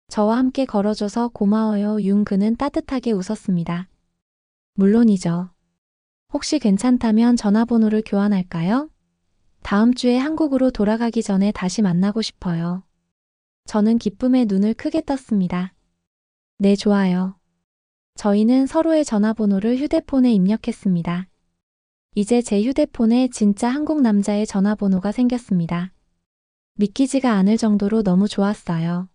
저와 함께 걸어줘서 고마워요. 그는 따뜻하게 웃었습니다. 물론이죠. 혹시 괜찮다면 전화번호를 교환할까요? 다음 주에 한국으로 돌아가기 전에 다시 만나고 싶어요. 저는 기쁨에 눈을 크게 떴습니다. 네, 좋아요. 저희는 서로의 전화번호를 휴대폰에 입력했습니다. 이제 제 휴대폰에 진짜 한국 남자의 전화번호가 생겼습니다. 믿기지가 않을 정도로 너무 좋았어요.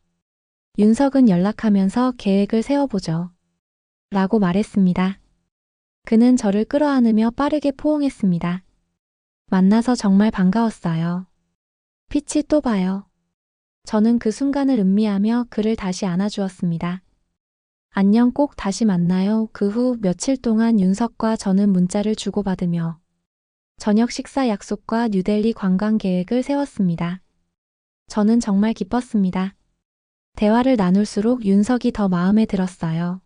윤석은 연락하면서 계획을 세워보죠. 라고 말했습니다. 그는 저를 끌어안으며 빠르게 포옹했습니다. 만나서 정말 반가웠어요. 피치 또 봐요. 저는 그 순간을 음미하며 그를 다시 안아주었습니다. 안녕, 꼭 다시 만나요. 그 후 며칠 동안 윤석과 저는 문자를 주고받으며 저녁 식사 약속과 뉴델리 관광 계획을 세웠습니다. 저는 정말 기뻤습니다. 대화를 나눌수록 윤석이 더 마음에 들었어요.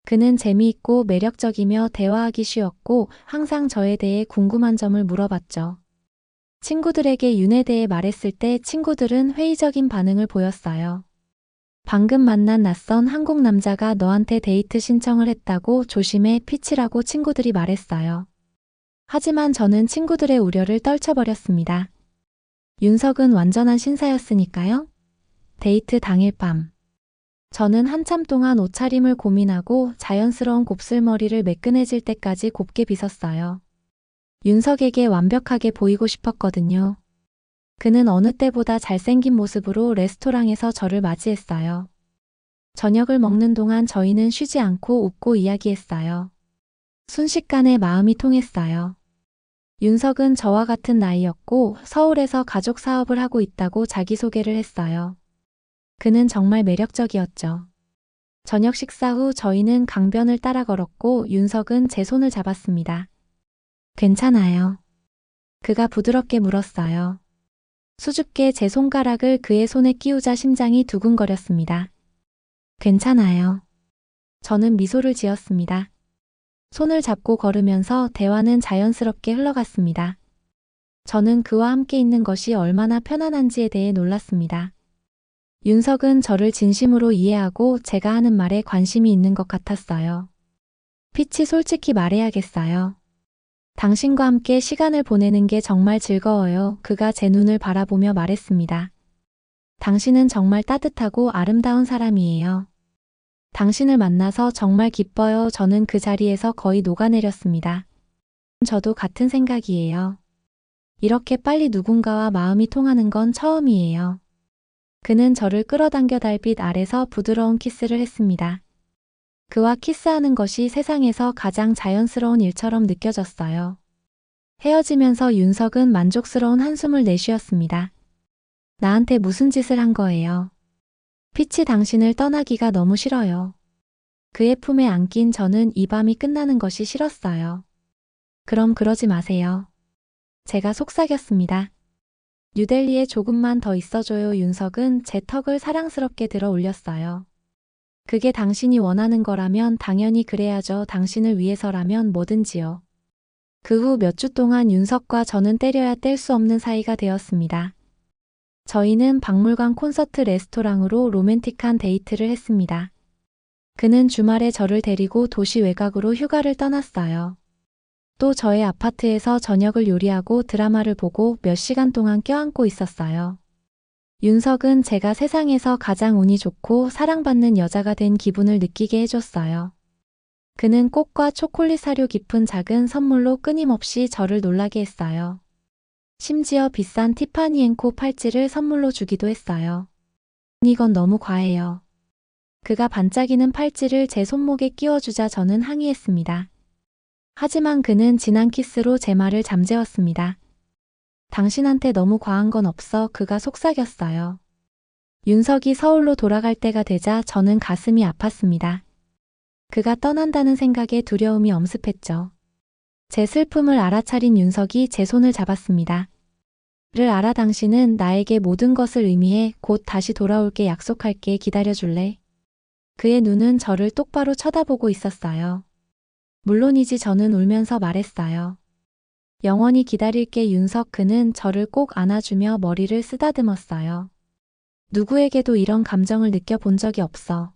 그는 재미있고 매력적이며 대화하기 쉬웠고 항상 저에 대해 궁금한 점을 물어봤죠. 친구들에게 윤에 대해 말했을 때 친구들은 회의적인 반응을 보였어요. 방금 만난 낯선 한국 남자가 너한테 데이트 신청을 했다고 조심해, 피치라고 친구들이 말했어요. 하지만 저는 친구들의 우려를 떨쳐버렸습니다. 윤석은 완전한 신사였으니까요. 데이트 당일 밤. 저는 한참 동안 옷차림을 고민하고 자연스러운 곱슬머리를 매끈해질 때까지 곱게 빗었어요. 윤석에게 완벽하게 보이고 싶었거든요. 그는 어느 때보다 잘생긴 모습으로 레스토랑에서 저를 맞이했어요. 저녁을 먹는 동안 저희는 쉬지 않고 웃고 이야기했어요. 순식간에 마음이 통했어요. 윤석은 저와 같은 나이였고 서울에서 가족 사업을 하고 있다고 자기소개를 했어요. 그는 정말 매력적이었죠. 저녁 식사 후 저희는 강변을 따라 걸었고 윤석은 제 손을 잡았습니다. 괜찮아요. 그가 부드럽게 물었어요. 수줍게 제 손가락을 그의 손에 끼우자 심장이 두근거렸습니다. 괜찮아요. 저는 미소를 지었습니다. 손을 잡고 걸으면서 대화는 자연스럽게 흘러갔습니다. 저는 그와 함께 있는 것이 얼마나 편안한지에 대해 놀랐습니다. 윤석은 저를 진심으로 이해하고 제가 하는 말에 관심이 있는 것 같았어요. 피치, 솔직히 말해야겠어요. 당신과 함께 시간을 보내는 게 정말 즐거워요. 그가 제 눈을 바라보며 말했습니다. 당신은 정말 따뜻하고 아름다운 사람이에요. 당신을 만나서 정말 기뻐요. 저는 그 자리에서 거의 녹아내렸습니다. 저도 같은 생각이에요. 이렇게 빨리 누군가와 마음이 통하는 건 처음이에요. 그는 저를 끌어당겨 달빛 아래서 부드러운 키스를 했습니다. 그와 키스하는 것이 세상에서 가장 자연스러운 일처럼 느껴졌어요. 헤어지면서 윤석은 만족스러운 한숨을 내쉬었습니다. 나한테 무슨 짓을 한 거예요? 피치, 당신을 떠나기가 너무 싫어요. 그의 품에 안긴 저는 이 밤이 끝나는 것이 싫었어요. 그럼 그러지 마세요. 제가 속삭였습니다. 뉴델리에 조금만 더 있어줘요. 윤석은 제 턱을 사랑스럽게 들어 올렸어요. 그게 당신이 원하는 거라면 당연히 그래야죠. 당신을 위해서라면 뭐든지요. 그 후 몇 주 동안 윤석과 저는 때려야 뗄 수 없는 사이가 되었습니다. 저희는 박물관 콘서트 레스토랑으로 로맨틱한 데이트를 했습니다. 그는 주말에 저를 데리고 도시 외곽으로 휴가를 떠났어요. 또 저의 아파트에서 저녁을 요리하고 드라마를 보고 몇 시간 동안 껴안고 있었어요. 윤석은 제가 세상에서 가장 운이 좋고 사랑받는 여자가 된 기분을 느끼게 해줬어요. 그는 꽃과 초콜릿 사료 깊은 작은 선물로 끊임없이 저를 놀라게 했어요. 심지어 비싼 티파니 앤코 팔찌를 선물로 주기도 했어요. 이건 너무 과해요. 그가 반짝이는 팔찌를 제 손목에 끼워주자 저는 항의했습니다. 하지만 그는 진한 키스로 제 말을 잠재웠습니다. 당신한테 너무 과한 건 없어. 그가 속삭였어요. 윤석이 서울로 돌아갈 때가 되자 저는 가슴이 아팠습니다. 그가 떠난다는 생각에 두려움이 엄습했죠. 제 슬픔을 알아차린 윤석이 제 손을 잡았습니다. 를 알아. 당신은 나에게 모든 것을 의미해. 곧 다시 돌아올게. 약속할게. 기다려줄래? 그의 눈은 저를 똑바로 쳐다보고 있었어요. 물론이지. 저는 울면서 말했어요. 영원히 기다릴게. 윤석. 그는 저를 꼭 안아주며 머리를 쓰다듬었어요. 누구에게도 이런 감정을 느껴본 적이 없어.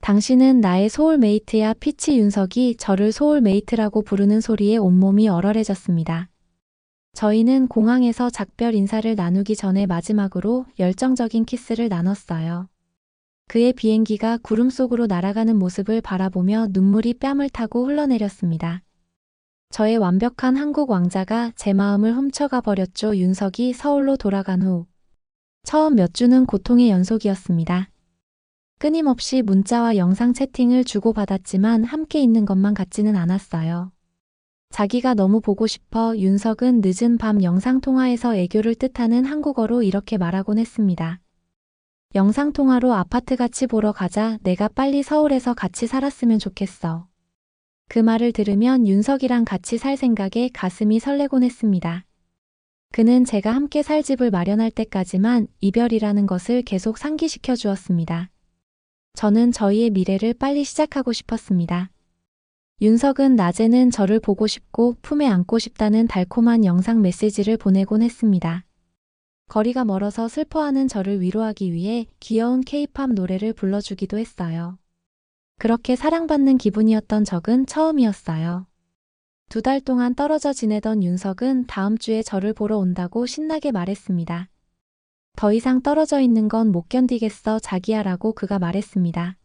당신은 나의 소울메이트야. 피치. 윤석이 저를 소울메이트라고 부르는 소리에 온몸이 얼얼해졌습니다. 저희는 공항에서 작별 인사를 나누기 전에 마지막으로 열정적인 키스를 나눴어요. 그의 비행기가 구름 속으로 날아가는 모습을 바라보며 눈물이 뺨을 타고 흘러내렸습니다. 저의 완벽한 한국 왕자가 제 마음을 훔쳐가 버렸죠. 윤석이 서울로 돌아간 후 처음 몇 주는 고통의 연속이었습니다. 끊임없이 문자와 영상 채팅을 주고받았지만 함께 있는 것만 같지는 않았어요. 자기가 너무 보고 싶어. 윤석은 늦은 밤 영상통화에서 애교를 뜻하는 한국어로 이렇게 말하곤 했습니다. 영상통화로 아파트 같이 보러 가자. 내가 빨리 서울에서 같이 살았으면 좋겠어. 그 말을 들으면 윤석이랑 같이 살 생각에 가슴이 설레곤 했습니다. 그는 제가 함께 살 집을 마련할 때까지만 이별이라는 것을 계속 상기시켜 주었습니다. 저는 저희의 미래를 빨리 시작하고 싶었습니다. 윤석은 낮에는 저를 보고 싶고 품에 안고 싶다는 달콤한 영상 메시지를 보내곤 했습니다. 거리가 멀어서 슬퍼하는 저를 위로하기 위해 귀여운 K-팝 노래를 불러주기도 했어요. 그렇게 사랑받는 기분이었던 적은 처음이었어요. 2달 동안 떨어져 지내던 윤석은 다음 주에 저를 보러 온다고 신나게 말했습니다. 더 이상 떨어져 있는 건 못 견디겠어. 자기야라고 그가 말했습니다.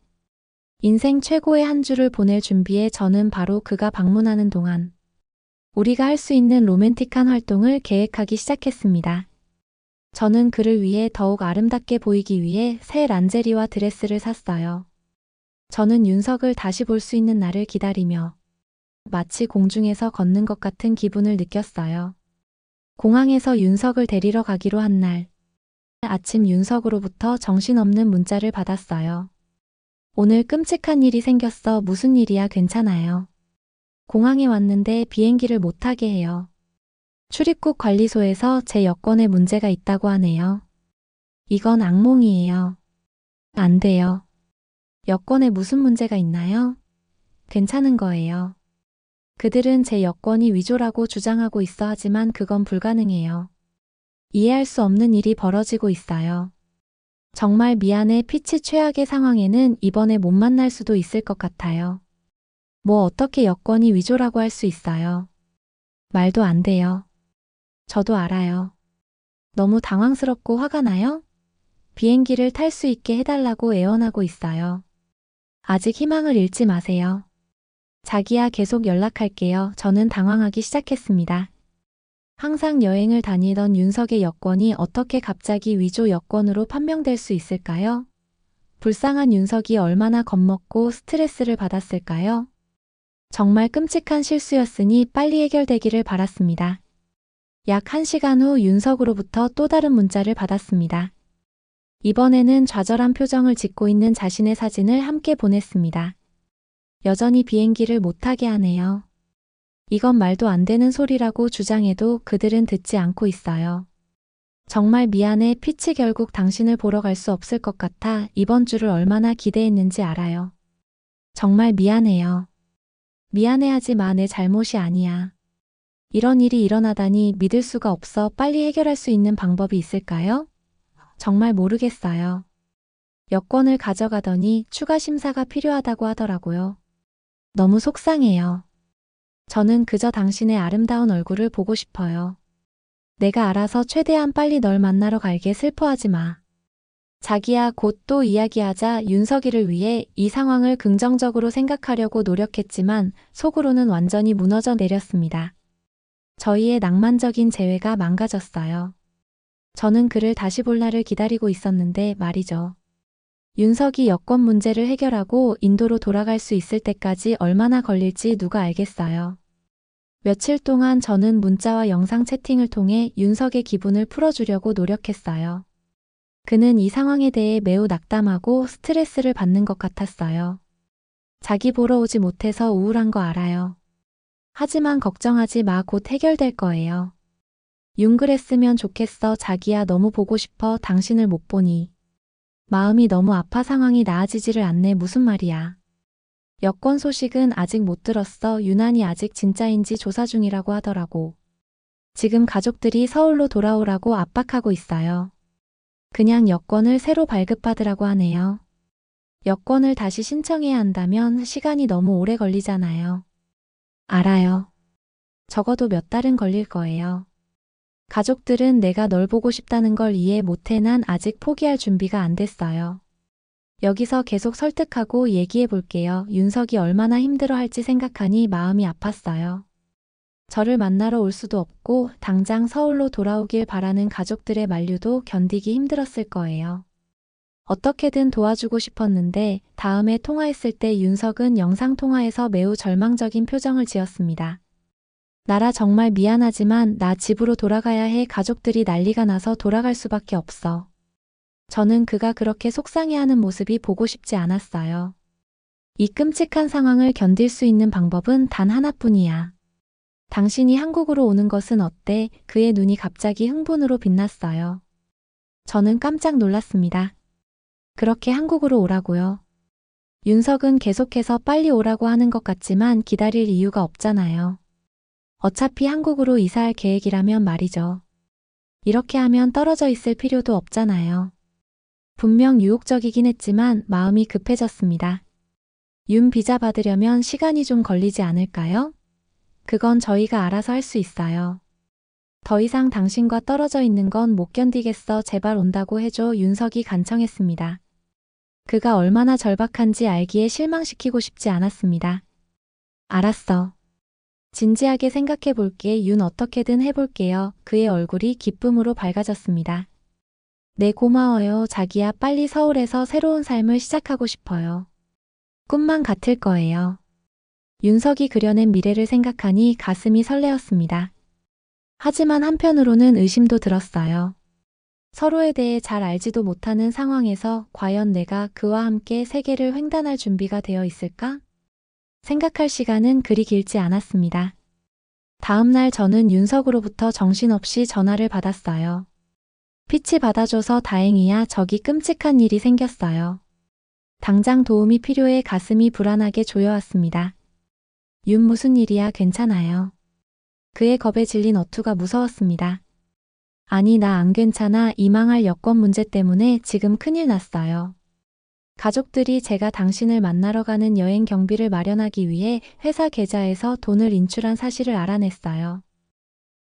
인생 최고의 한 주를 보낼 준비에 저는 바로 그가 방문하는 동안 우리가 할 수 있는 로맨틱한 활동을 계획하기 시작했습니다. 저는 그를 위해 더욱 아름답게 보이기 위해 새 란제리와 드레스를 샀어요. 저는 윤석을 다시 볼 수 있는 날을 기다리며 마치 공중에서 걷는 것 같은 기분을 느꼈어요. 공항에서 윤석을 데리러 가기로 한 날 아침 윤석으로부터 정신없는 문자를 받았어요. 오늘 끔찍한 일이 생겼어. 무슨 일이야? 괜찮아요. 공항에 왔는데 비행기를 못 타게 해요. 출입국 관리소에서 제 여권에 문제가 있다고 하네요. 이건 악몽이에요. 안 돼요. 여권에 무슨 문제가 있나요? 괜찮은 거예요. 그들은 제 여권이 위조라고 주장하고 있어. 하지만 그건 불가능해요. 이해할 수 없는 일이 벌어지고 있어요. 정말 미안해. 피치. 최악의 상황에는 이번에 못 만날 수도 있을 것 같아요. 뭐 어떻게 여권이 위조라고 할 수 있어요? 말도 안 돼요. 저도 알아요. 너무 당황스럽고 화가 나요? 비행기를 탈 수 있게 해달라고 애원하고 있어요. 아직 희망을 잃지 마세요. 자기야, 계속 연락할게요. 저는 당황하기 시작했습니다. 항상 여행을 다니던 윤석의 여권이 어떻게 갑자기 위조 여권으로 판명될 수 있을까요? 불쌍한 윤석이 얼마나 겁먹고 스트레스를 받았을까요? 정말 끔찍한 실수였으니 빨리 해결되기를 바랐습니다. 약 1시간 후 윤석으로부터 또 다른 문자를 받았습니다. 이번에는 좌절한 표정을 짓고 있는 자신의 사진을 함께 보냈습니다. 여전히 비행기를 못 타게 하네요. 이건 말도 안 되는 소리라고 주장해도 그들은 듣지 않고 있어요. 정말 미안해. 피치. 결국 당신을 보러 갈 수 없을 것 같아. 이번 주를 얼마나 기대했는지 알아요. 정말 미안해요. 미안해하지 마. 내 잘못이 아니야. 이런 일이 일어나다니 믿을 수가 없어. 빨리 해결할 수 있는 방법이 있을까요? 정말 모르겠어요. 여권을 가져가더니 추가 심사가 필요하다고 하더라고요. 너무 속상해요. 저는 그저 당신의 아름다운 얼굴을 보고 싶어요. 내가 알아서 최대한 빨리 널 만나러 갈게. 슬퍼하지 마. 자기야, 곧 또 이야기하자. 윤석이를 위해 이 상황을 긍정적으로 생각하려고 노력했지만 속으로는 완전히 무너져 내렸습니다. 저희의 낭만적인 재회가 망가졌어요. 저는 그를 다시 볼 날을 기다리고 있었는데 말이죠. 윤석이 여권 문제를 해결하고 인도로 돌아갈 수 있을 때까지 얼마나 걸릴지 누가 알겠어요. 며칠 동안 저는 문자와 영상 채팅을 통해 윤석의 기분을 풀어주려고 노력했어요. 그는 이 상황에 대해 매우 낙담하고 스트레스를 받는 것 같았어요. 자기 보러 오지 못해서 우울한 거 알아요. 하지만 걱정하지 마. 곧 해결될 거예요. 윤 그랬으면 좋겠어. 자기야, 너무 보고 싶어. 당신을 못 보니. 마음이 너무 아파. 상황이 나아지지를 않네. 무슨 말이야. 여권 소식은 아직 못 들었어. 유난히 아직 진짜인지 조사 중이라고 하더라고. 지금 가족들이 서울로 돌아오라고 압박하고 있어요. 그냥 여권을 새로 발급받으라고 하네요. 여권을 다시 신청해야 한다면 시간이 너무 오래 걸리잖아요. 알아요. 적어도 몇 달은 걸릴 거예요. 가족들은 내가 널 보고 싶다는 걸 이해 못해. 난 아직 포기할 준비가 안 됐어요. 여기서 계속 설득하고 얘기해 볼게요. 윤석이 얼마나 힘들어할지 생각하니 마음이 아팠어요. 저를 만나러 올 수도 없고 당장 서울로 돌아오길 바라는 가족들의 만류도 견디기 힘들었을 거예요. 어떻게든 도와주고 싶었는데 다음에 통화했을 때 윤석은 영상통화에서 매우 절망적인 표정을 지었습니다. 나라 정말 미안하지만 나 집으로 돌아가야 해. 가족들이 난리가 나서 돌아갈 수밖에 없어. 저는 그가 그렇게 속상해하는 모습이 보고 싶지 않았어요. 이 끔찍한 상황을 견딜 수 있는 방법은 단 하나뿐이야. 당신이 한국으로 오는 것은 어때? 그의 눈이 갑자기 흥분으로 빛났어요. 저는 깜짝 놀랐습니다. 그렇게 한국으로 오라고요. 윤석은 계속해서 빨리 오라고 하는 것 같지만 기다릴 이유가 없잖아요. 어차피 한국으로 이사할 계획이라면 말이죠. 이렇게 하면 떨어져 있을 필요도 없잖아요. 분명 유혹적이긴 했지만 마음이 급해졌습니다. 윤 비자 받으려면 시간이 좀 걸리지 않을까요? 그건 저희가 알아서 할 수 있어요. 더 이상 당신과 떨어져 있는 건 못 견디겠어. 제발 온다고 해줘. 윤석이 간청했습니다. 그가 얼마나 절박한지 알기에 실망시키고 싶지 않았습니다. 알았어. 진지하게 생각해 볼게. 윤 어떻게든 해볼게요. 그의 얼굴이 기쁨으로 밝아졌습니다. 네, 고마워요. 자기야, 빨리 서울에서 새로운 삶을 시작하고 싶어요. 꿈만 같을 거예요. 윤석이 그려낸 미래를 생각하니 가슴이 설레었습니다. 하지만 한편으로는 의심도 들었어요. 서로에 대해 잘 알지도 못하는 상황에서 과연 내가 그와 함께 세계를 횡단할 준비가 되어 있을까? 생각할 시간은 그리 길지 않았습니다. 다음 날 저는 윤석으로부터 정신없이 전화를 받았어요. 피치 받아줘서 다행이야. 저기 끔찍한 일이 생겼어요. 당장 도움이 필요해. 가슴이 불안하게 조여왔습니다. 윤, 무슨 일이야? 괜찮아요. 그의 겁에 질린 어투가 무서웠습니다. 아니, 나 안 괜찮아. 이 망할 여권 문제 때문에 지금 큰일 났어요. 가족들이 제가 당신을 만나러 가는 여행 경비를 마련하기 위해 회사 계좌에서 돈을 인출한 사실을 알아냈어요.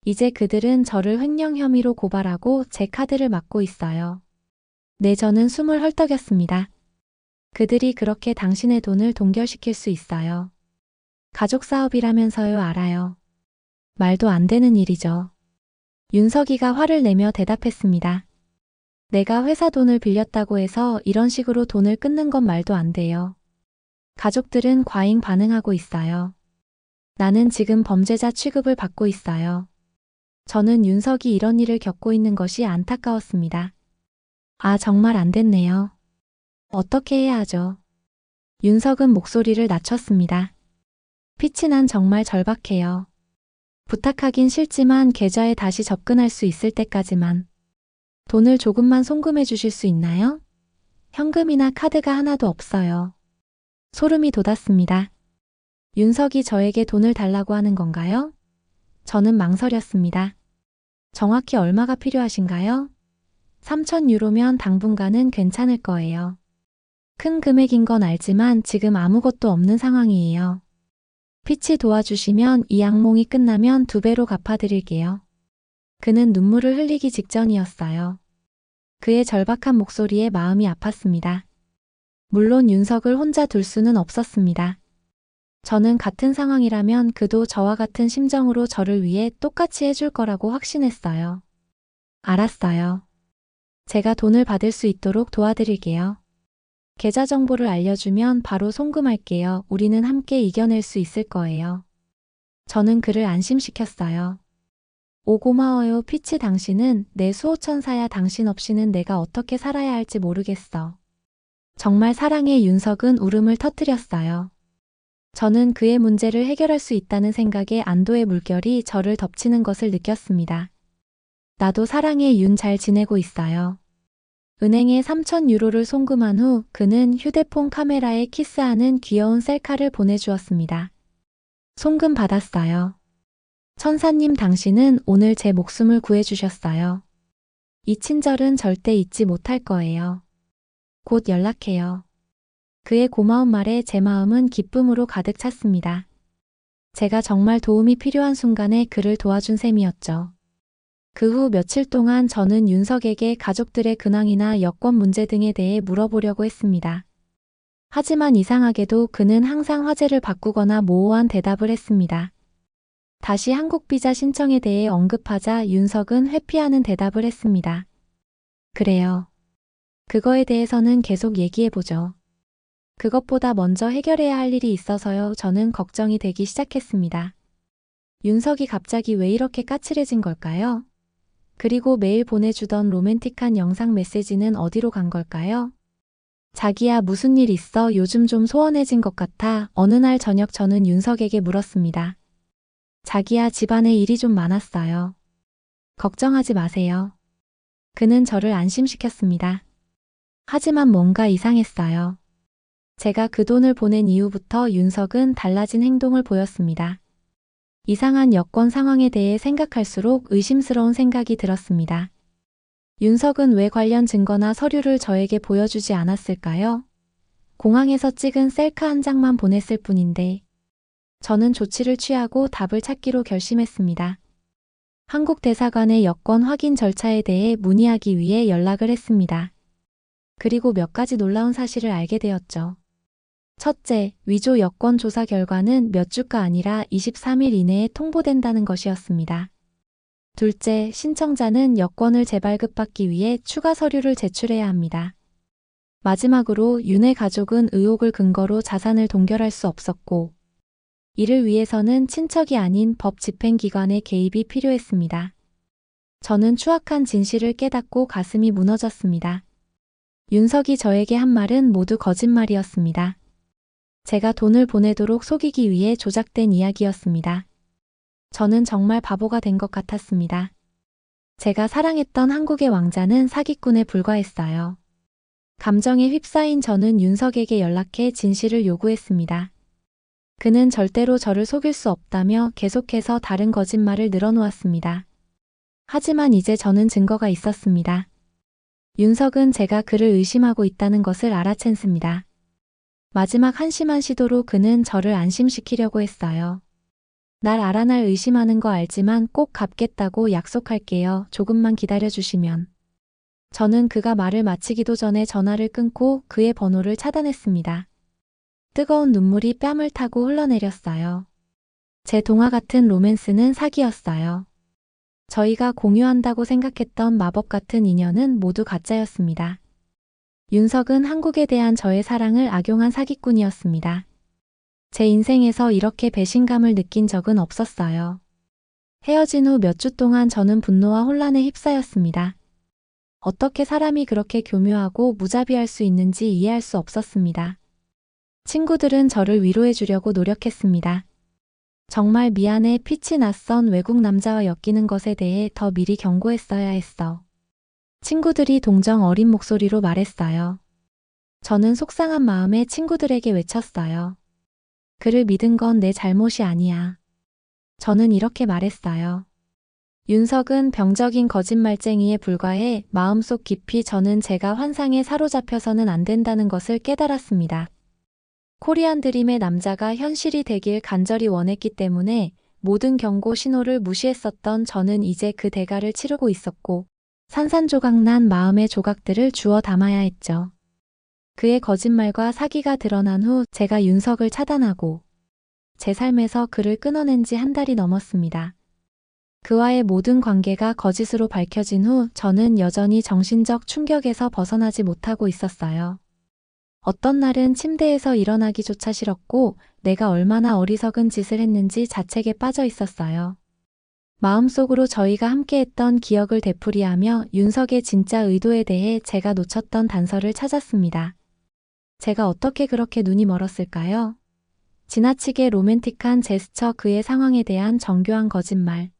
이제 그들은 저를 횡령 혐의로 고발하고 제 카드를 막고 있어요. 네, 저는 숨을 헐떡였습니다. 그들이 그렇게 당신의 돈을 동결시킬 수 있어요. 가족 사업이라면서요. 알아요. 말도 안 되는 일이죠. 윤석이가 화를 내며 대답했습니다. 내가 회사 돈을 빌렸다고 해서 이런 식으로 돈을 끊는 건 말도 안 돼요. 가족들은 과잉 반응하고 있어요. 나는 지금 범죄자 취급을 받고 있어요. 저는 윤석이 이런 일을 겪고 있는 것이 안타까웠습니다. 아, 정말 안 됐네요. 어떻게 해야 하죠? 윤석은 목소리를 낮췄습니다. 피치, 난 정말 절박해요. 부탁하긴 싫지만 계좌에 다시 접근할 수 있을 때까지만. 돈을 조금만 송금해 주실 수 있나요? 현금이나 카드가 하나도 없어요. 소름이 돋았습니다. 윤석이 저에게 돈을 달라고 하는 건가요? 저는 망설였습니다. 정확히 얼마가 필요하신가요? 3,000유로면 당분간은 괜찮을 거예요. 큰 금액인 건 알지만 지금 아무것도 없는 상황이에요. 피치 도와주시면 이 악몽이 끝나면 2배로 갚아드릴게요. 그는 눈물을 흘리기 직전이었어요. 그의 절박한 목소리에 마음이 아팠습니다. 물론 윤석을 혼자 둘 수는 없었습니다. 저는 같은 상황이라면 그도 저와 같은 심정으로 저를 위해 똑같이 해줄 거라고 확신했어요. 알았어요. 제가 돈을 받을 수 있도록 도와드릴게요. 계좌 정보를 알려주면 바로 송금할게요. 우리는 함께 이겨낼 수 있을 거예요. 저는 그를 안심시켰어요. 오, 고마워요, 피치. 당신은 내 수호천사야. 당신 없이는 내가 어떻게 살아야 할지 모르겠어. 정말 사랑해. 윤석은 울음을 터뜨렸어요. 저는 그의 문제를 해결할 수 있다는 생각에 안도의 물결이 저를 덮치는 것을 느꼈습니다. 나도 사랑해. 윤 잘 지내고 있어요. 은행에 3,000유로를 송금한 후 그는 휴대폰 카메라에 키스하는 귀여운 셀카를 보내주었습니다. 송금 받았어요. 천사님, 당신은 오늘 제 목숨을 구해주셨어요. 이 친절은 절대 잊지 못할 거예요. 곧 연락해요. 그의 고마운 말에 제 마음은 기쁨으로 가득 찼습니다. 제가 정말 도움이 필요한 순간에 그를 도와준 셈이었죠. 그 후 며칠 동안 저는 윤석에게 가족들의 근황이나 여권 문제 등에 대해 물어보려고 했습니다. 하지만 이상하게도 그는 항상 화제를 바꾸거나 모호한 대답을 했습니다. 다시 한국 비자 신청에 대해 언급하자 윤석은 회피하는 대답을 했습니다. 그래요. 그거에 대해서는 계속 얘기해보죠. 그것보다 먼저 해결해야 할 일이 있어서요. 저는 걱정이 되기 시작했습니다. 윤석이 갑자기 왜 이렇게 까칠해진 걸까요? 그리고 매일 보내주던 로맨틱한 영상 메시지는 어디로 간 걸까요? 자기야, 무슨 일 있어? 요즘 좀 소원해진 것 같아. 어느 날 저녁 저는 윤석에게 물었습니다. 자기야, 집안에 일이 좀 많았어요. 걱정하지 마세요. 그는 저를 안심시켰습니다. 하지만 뭔가 이상했어요. 제가 그 돈을 보낸 이후부터 윤석은 달라진 행동을 보였습니다. 이상한 여권 상황에 대해 생각할수록 의심스러운 생각이 들었습니다. 윤석은 왜 관련 증거나 서류를 저에게 보여주지 않았을까요? 공항에서 찍은 셀카 한 장만 보냈을 뿐인데. 저는 조치를 취하고 답을 찾기로 결심했습니다. 한국 대사관의 여권 확인 절차에 대해 문의하기 위해 연락을 했습니다. 그리고 몇 가지 놀라운 사실을 알게 되었죠. 첫째, 위조 여권 조사 결과는 몇 주가 아니라 23일 이내에 통보된다는 것이었습니다. 둘째, 신청자는 여권을 재발급받기 위해 추가 서류를 제출해야 합니다. 마지막으로 윤의 가족은 의혹을 근거로 자산을 동결할 수 없었고, 이를 위해서는 친척이 아닌 법 집행기관의 개입이 필요했습니다. 저는 추악한 진실을 깨닫고 가슴이 무너졌습니다. 윤석이 저에게 한 말은 모두 거짓말이었습니다. 제가 돈을 보내도록 속이기 위해 조작된 이야기였습니다. 저는 정말 바보가 된 것 같았습니다. 제가 사랑했던 한국의 왕자는 사기꾼에 불과했어요. 감정에 휩싸인 저는 윤석에게 연락해 진실을 요구했습니다. 그는 절대로 저를 속일 수 없다며 계속해서 다른 거짓말을 늘어놓았습니다. 하지만 이제 저는 증거가 있었습니다. 윤석은 제가 그를 의심하고 있다는 것을 알아챘습니다. 마지막 한심한 시도로 그는 저를 안심시키려고 했어요. 날 알아. 날 의심하는 거 알지만 꼭 갚겠다고 약속할게요. 조금만 기다려주시면. 저는 그가 말을 마치기도 전에 전화를 끊고 그의 번호를 차단했습니다. 뜨거운 눈물이 뺨을 타고 흘러내렸어요. 제 동화 같은 로맨스는 사기였어요. 저희가 공유한다고 생각했던 마법 같은 인연은 모두 가짜였습니다. 윤석은 한국에 대한 저의 사랑을 악용한 사기꾼이었습니다. 제 인생에서 이렇게 배신감을 느낀 적은 없었어요. 헤어진 후 몇 주 동안 저는 분노와 혼란에 휩싸였습니다. 어떻게 사람이 그렇게 교묘하고 무자비할 수 있는지 이해할 수 없었습니다. 친구들은 저를 위로해 주려고 노력했습니다. 정말 미안해. 피치. 낯선 외국 남자와 엮이는 것에 대해 더 미리 경고했어야 했어. 친구들이 동정 어린 목소리로 말했어요. 저는 속상한 마음에 친구들에게 외쳤어요. 그를 믿은 건 내 잘못이 아니야. 저는 이렇게 말했어요. 윤석은 병적인 거짓말쟁이에 불과해 마음속 깊이 저는 제가 환상에 사로잡혀서는 안 된다는 것을 깨달았습니다. 코리안 드림의 남자가 현실이 되길 간절히 원했기 때문에 모든 경고 신호를 무시했었던 저는 이제 그 대가를 치르고 있었고 산산조각난 마음의 조각들을 주워 담아야 했죠. 그의 거짓말과 사기가 드러난 후 제가 윤석을 차단하고 제 삶에서 그를 끊어낸 지 한 달이 넘었습니다. 그와의 모든 관계가 거짓으로 밝혀진 후 저는 여전히 정신적 충격에서 벗어나지 못하고 있었어요. 어떤 날은 침대에서 일어나기조차 싫었고 내가 얼마나 어리석은 짓을 했는지 자책에 빠져 있었어요. 마음속으로 저희가 함께했던 기억을 되풀이하며 윤석의 진짜 의도에 대해 제가 놓쳤던 단서를 찾았습니다. 제가 어떻게 그렇게 눈이 멀었을까요? 지나치게 로맨틱한 제스처, 그의 상황에 대한 정교한 거짓말.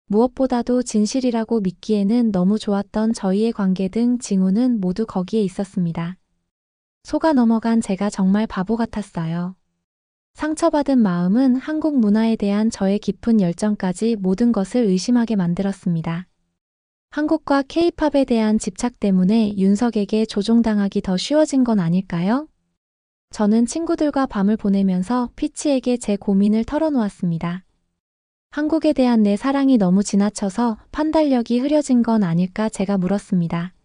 무엇보다도 진실이라고 믿기에는 너무 좋았던 저희의 관계 등 징후는 모두 거기에 있었습니다. 속아 넘어간 제가 정말 바보 같았어요. 상처받은 마음은 한국 문화에 대한 저의 깊은 열정까지 모든 것을 의심하게 만들었습니다. 한국과 K-팝에 대한 집착 때문에 윤석에게 조종당하기 더 쉬워진 건 아닐까요? 저는 친구들과 밤을 보내면서 피치에게 제 고민을 털어놓았습니다. 한국에 대한 내 사랑이 너무 지나쳐서 판단력이 흐려진 건 아닐까 제가 물었습니다.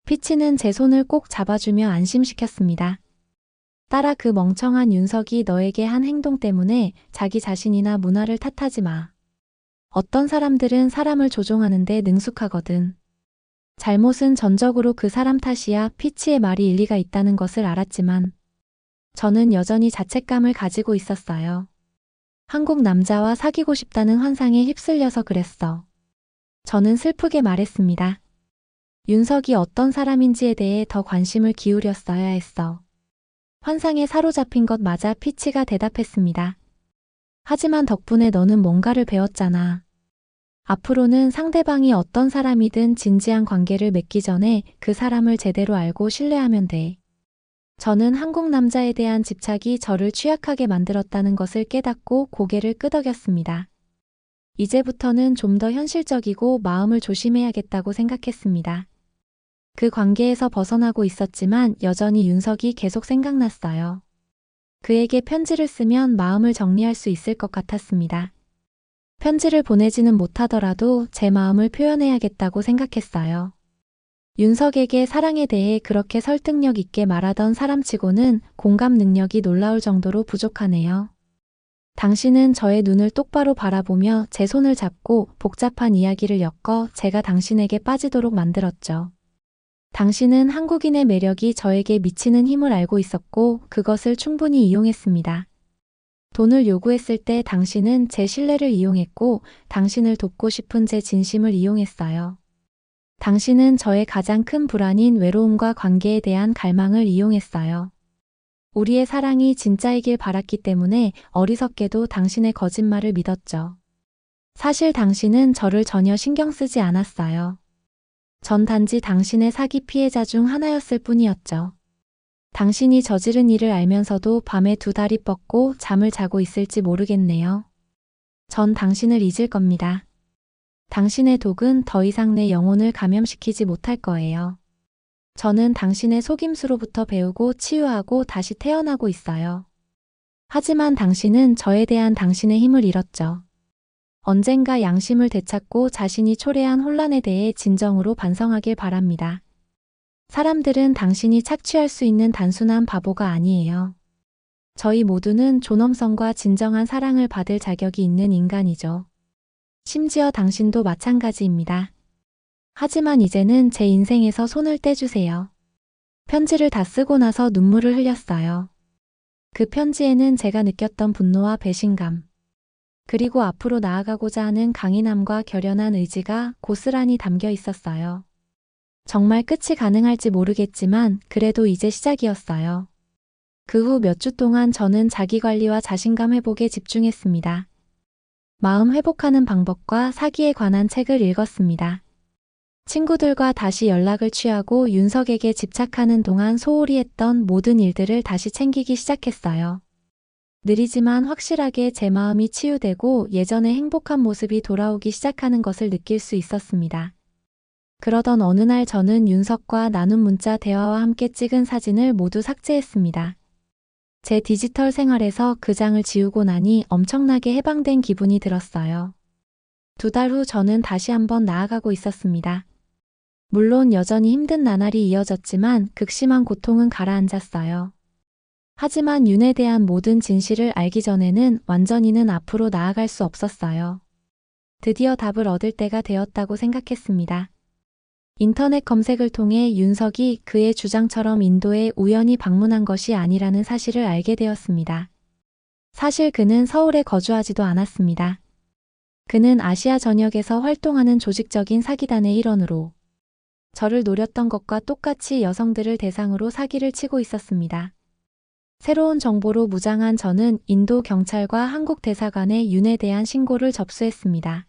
피치는 제 손을 꼭 잡아주며 안심시켰습니다. 딸아, 그 멍청한 윤석이 너에게 한 행동 때문에 자기 자신이나 문화를 탓하지 마. 어떤 사람들은 사람을 조종하는데 능숙하거든. 잘못은 전적으로 그 사람 탓이야. 피치의 말이 일리가 있다는 것을 알았지만 저는 여전히 자책감을 가지고 있었어요. 한국 남자와 사귀고 싶다는 환상에 휩쓸려서 그랬어. 저는 슬프게 말했습니다. 윤석이 어떤 사람인지에 대해 더 관심을 기울였어야 했어. 환상에 사로잡힌 것 맞아. 피치가 대답했습니다. 하지만 덕분에 너는 뭔가를 배웠잖아. 앞으로는 상대방이 어떤 사람이든 진지한 관계를 맺기 전에 그 사람을 제대로 알고 신뢰하면 돼. 저는 한국 남자에 대한 집착이 저를 취약하게 만들었다는 것을 깨닫고 고개를 끄덕였습니다. 이제부터는 좀 더 현실적이고 마음을 조심해야겠다고 생각했습니다. 그 관계에서 벗어나고 있었지만 여전히 윤석이 계속 생각났어요. 그에게 편지를 쓰면 마음을 정리할 수 있을 것 같았습니다. 편지를 보내지는 못하더라도 제 마음을 표현해야겠다고 생각했어요. 윤석에게 사랑에 대해 그렇게 설득력 있게 말하던 사람치고는 공감 능력이 놀라울 정도로 부족하네요. 당신은 저의 눈을 똑바로 바라보며 제 손을 잡고 복잡한 이야기를 엮어 제가 당신에게 빠지도록 만들었죠. 당신은 한국인의 매력이 저에게 미치는 힘을 알고 있었고 그것을 충분히 이용했습니다. 돈을 요구했을 때 당신은 제 신뢰를 이용했고 당신을 돕고 싶은 제 진심을 이용했어요. 당신은 저의 가장 큰 불안인 외로움과 관계에 대한 갈망을 이용했어요. 우리의 사랑이 진짜이길 바랐기 때문에 어리석게도 당신의 거짓말을 믿었죠. 사실 당신은 저를 전혀 신경 쓰지 않았어요. 전 단지 당신의 사기 피해자 중 하나였을 뿐이었죠. 당신이 저지른 일을 알면서도 밤에 두 다리 뻗고 잠을 자고 있을지 모르겠네요. 전 당신을 잊을 겁니다. 당신의 독은 더 이상 내 영혼을 감염시키지 못할 거예요. 저는 당신의 속임수로부터 배우고 치유하고 다시 태어나고 있어요. 하지만 당신은 저에 대한 당신의 힘을 잃었죠. 언젠가 양심을 되찾고 자신이 초래한 혼란에 대해 진정으로 반성하길 바랍니다. 사람들은 당신이 착취할 수 있는 단순한 바보가 아니에요. 저희 모두는 존엄성과 진정한 사랑을 받을 자격이 있는 인간이죠. 심지어 당신도 마찬가지입니다. 하지만 이제는 제 인생에서 손을 떼주세요. 편지를 다 쓰고 나서 눈물을 흘렸어요. 그 편지에는 제가 느꼈던 분노와 배신감, 그리고 앞으로 나아가고자 하는 강인함과 결연한 의지가 고스란히 담겨 있었어요. 정말 끝이 가능할지 모르겠지만 그래도 이제 시작이었어요. 그 후 몇 주 동안 저는 자기관리와 자신감 회복에 집중했습니다. 마음 회복하는 방법과 사기에 관한 책을 읽었습니다. 친구들과 다시 연락을 취하고 윤석에게 집착하는 동안 소홀히 했던 모든 일들을 다시 챙기기 시작했어요. 느리지만 확실하게 제 마음이 치유되고 예전의 행복한 모습이 돌아오기 시작하는 것을 느낄 수 있었습니다. 그러던 어느 날 저는 윤석과 나눈 문자 대화와 함께 찍은 사진을 모두 삭제했습니다. 제 디지털 생활에서 그 장을 지우고 나니 엄청나게 해방된 기분이 들었어요. 2달 후 저는 다시 한번 나아가고 있었습니다. 물론 여전히 힘든 나날이 이어졌지만 극심한 고통은 가라앉았어요. 하지만 윤에 대한 모든 진실을 알기 전에는 완전히는 앞으로 나아갈 수 없었어요. 드디어 답을 얻을 때가 되었다고 생각했습니다. 인터넷 검색을 통해 윤석이 그의 주장처럼 인도에 우연히 방문한 것이 아니라는 사실을 알게 되었습니다. 사실 그는 서울에 거주하지도 않았습니다. 그는 아시아 전역에서 활동하는 조직적인 사기단의 일원으로 저를 노렸던 것과 똑같이 여성들을 대상으로 사기를 치고 있었습니다. 새로운 정보로 무장한 저는 인도 경찰과 한국 대사관에 윤에 대한 신고를 접수했습니다.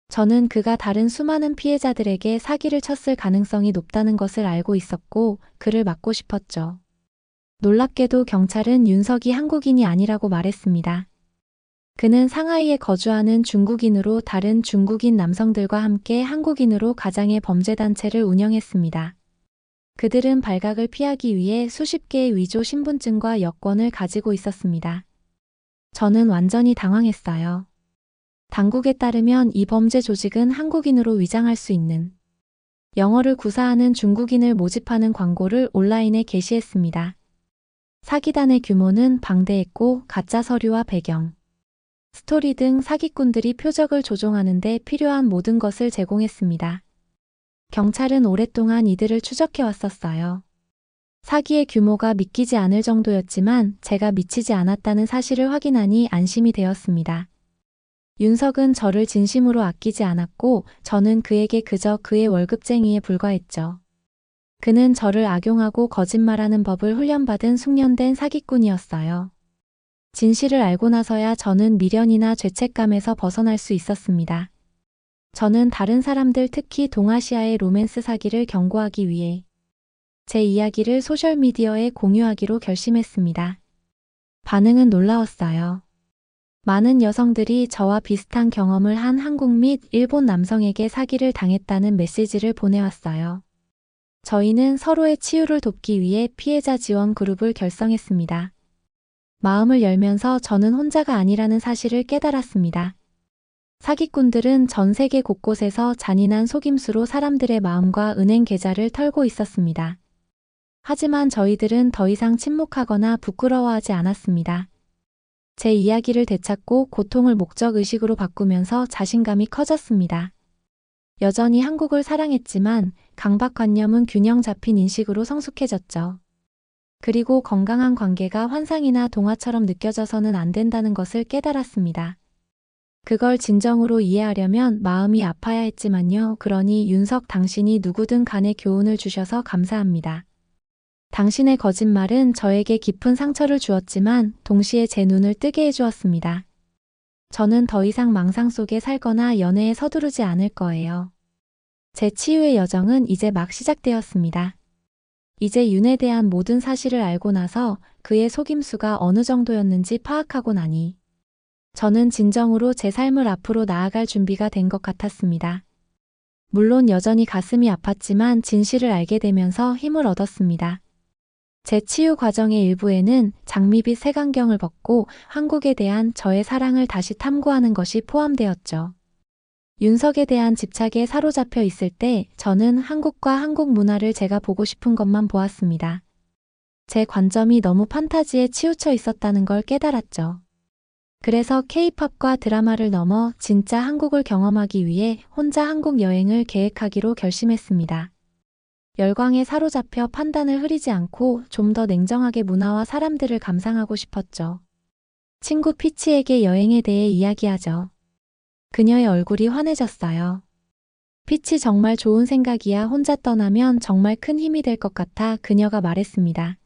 저는 그가 다른 수많은 피해자들에게 사기를 쳤을 가능성이 높다는 것을 알고 있었고 그를 막고 싶었죠. 놀랍게도 경찰은 윤석이 한국인이 아니라고 말했습니다. 그는 상하이에 거주하는 중국인으로 다른 중국인 남성들과 함께 한국인으로 가장의 범죄단체를 운영했습니다. 그들은 발각을 피하기 위해 수십 개의 위조 신분증과 여권을 가지고 있었습니다. 저는 완전히 당황했어요. 당국에 따르면 이 범죄 조직은 한국인으로 위장할 수 있는 영어를 구사하는 중국인을 모집하는 광고를 온라인에 게시했습니다. 사기단의 규모는 방대했고 가짜 서류와 배경, 스토리 등 사기꾼들이 표적을 조종하는 데 필요한 모든 것을 제공했습니다. 경찰은 오랫동안 이들을 추적해 왔었어요. 사기의 규모가 믿기지 않을 정도였지만 제가 미치지 않았다는 사실을 확인하니 안심이 되었습니다. 윤석은 저를 진심으로 아끼지 않았고 저는 그에게 그저 그의 월급쟁이에 불과했죠. 그는 저를 악용하고 거짓말하는 법을 훈련받은 숙련된 사기꾼이었어요. 진실을 알고 나서야 저는 미련이나 죄책감에서 벗어날 수 있었습니다. 저는 다른 사람들 특히 동아시아의 로맨스 사기를 경고하기 위해 제 이야기를 소셜미디어에 공유하기로 결심했습니다. 반응은 놀라웠어요. 많은 여성들이 저와 비슷한 경험을 한 한국 및 일본 남성에게 사기를 당했다는 메시지를 보내왔어요. 저희는 서로의 치유를 돕기 위해 피해자 지원 그룹을 결성했습니다. 마음을 열면서 저는 혼자가 아니라는 사실을 깨달았습니다. 사기꾼들은 전 세계 곳곳에서 잔인한 속임수로 사람들의 마음과 은행 계좌를 털고 있었습니다. 하지만 저희들은 더 이상 침묵하거나 부끄러워하지 않았습니다. 제 이야기를 되찾고 고통을 목적의식으로 바꾸면서 자신감이 커졌습니다. 여전히 한국을 사랑했지만 강박관념은 균형 잡힌 인식으로 성숙해졌죠. 그리고 건강한 관계가 환상이나 동화처럼 느껴져서는 안 된다는 것을 깨달았습니다. 그걸 진정으로 이해하려면 마음이 아파야 했지만요. 그러니 윤석 당신이 누구든 간에 교훈을 주셔서 감사합니다. 당신의 거짓말은 저에게 깊은 상처를 주었지만 동시에 제 눈을 뜨게 해주었습니다. 저는 더 이상 망상 속에 살거나 연애에 서두르지 않을 거예요. 제 치유의 여정은 이제 막 시작되었습니다. 이제 윤에 대한 모든 사실을 알고 나서 그의 속임수가 어느 정도였는지 파악하고 나니 저는 진정으로 제 삶을 앞으로 나아갈 준비가 된 것 같았습니다. 물론 여전히 가슴이 아팠지만 진실을 알게 되면서 힘을 얻었습니다. 제 치유 과정의 일부에는 장미빛 색안경을 벗고 한국에 대한 저의 사랑을 다시 탐구하는 것이 포함되었죠. 윤석에 대한 집착에 사로잡혀 있을 때 저는 한국과 한국 문화를 제가 보고 싶은 것만 보았습니다. 제 관점이 너무 판타지에 치우쳐 있었다는 걸 깨달았죠. 그래서 K-팝과 드라마를 넘어 진짜 한국을 경험하기 위해 혼자 한국 여행을 계획하기로 결심했습니다. 열광에 사로잡혀 판단을 흐리지 않고 좀 더 냉정하게 문화와 사람들을 감상하고 싶었죠. 친구 피치에게 여행에 대해 이야기하죠. 그녀의 얼굴이 환해졌어요. 피치 정말 좋은 생각이야. 혼자 떠나면 정말 큰 힘이 될 것 같아 그녀가 말했습니다.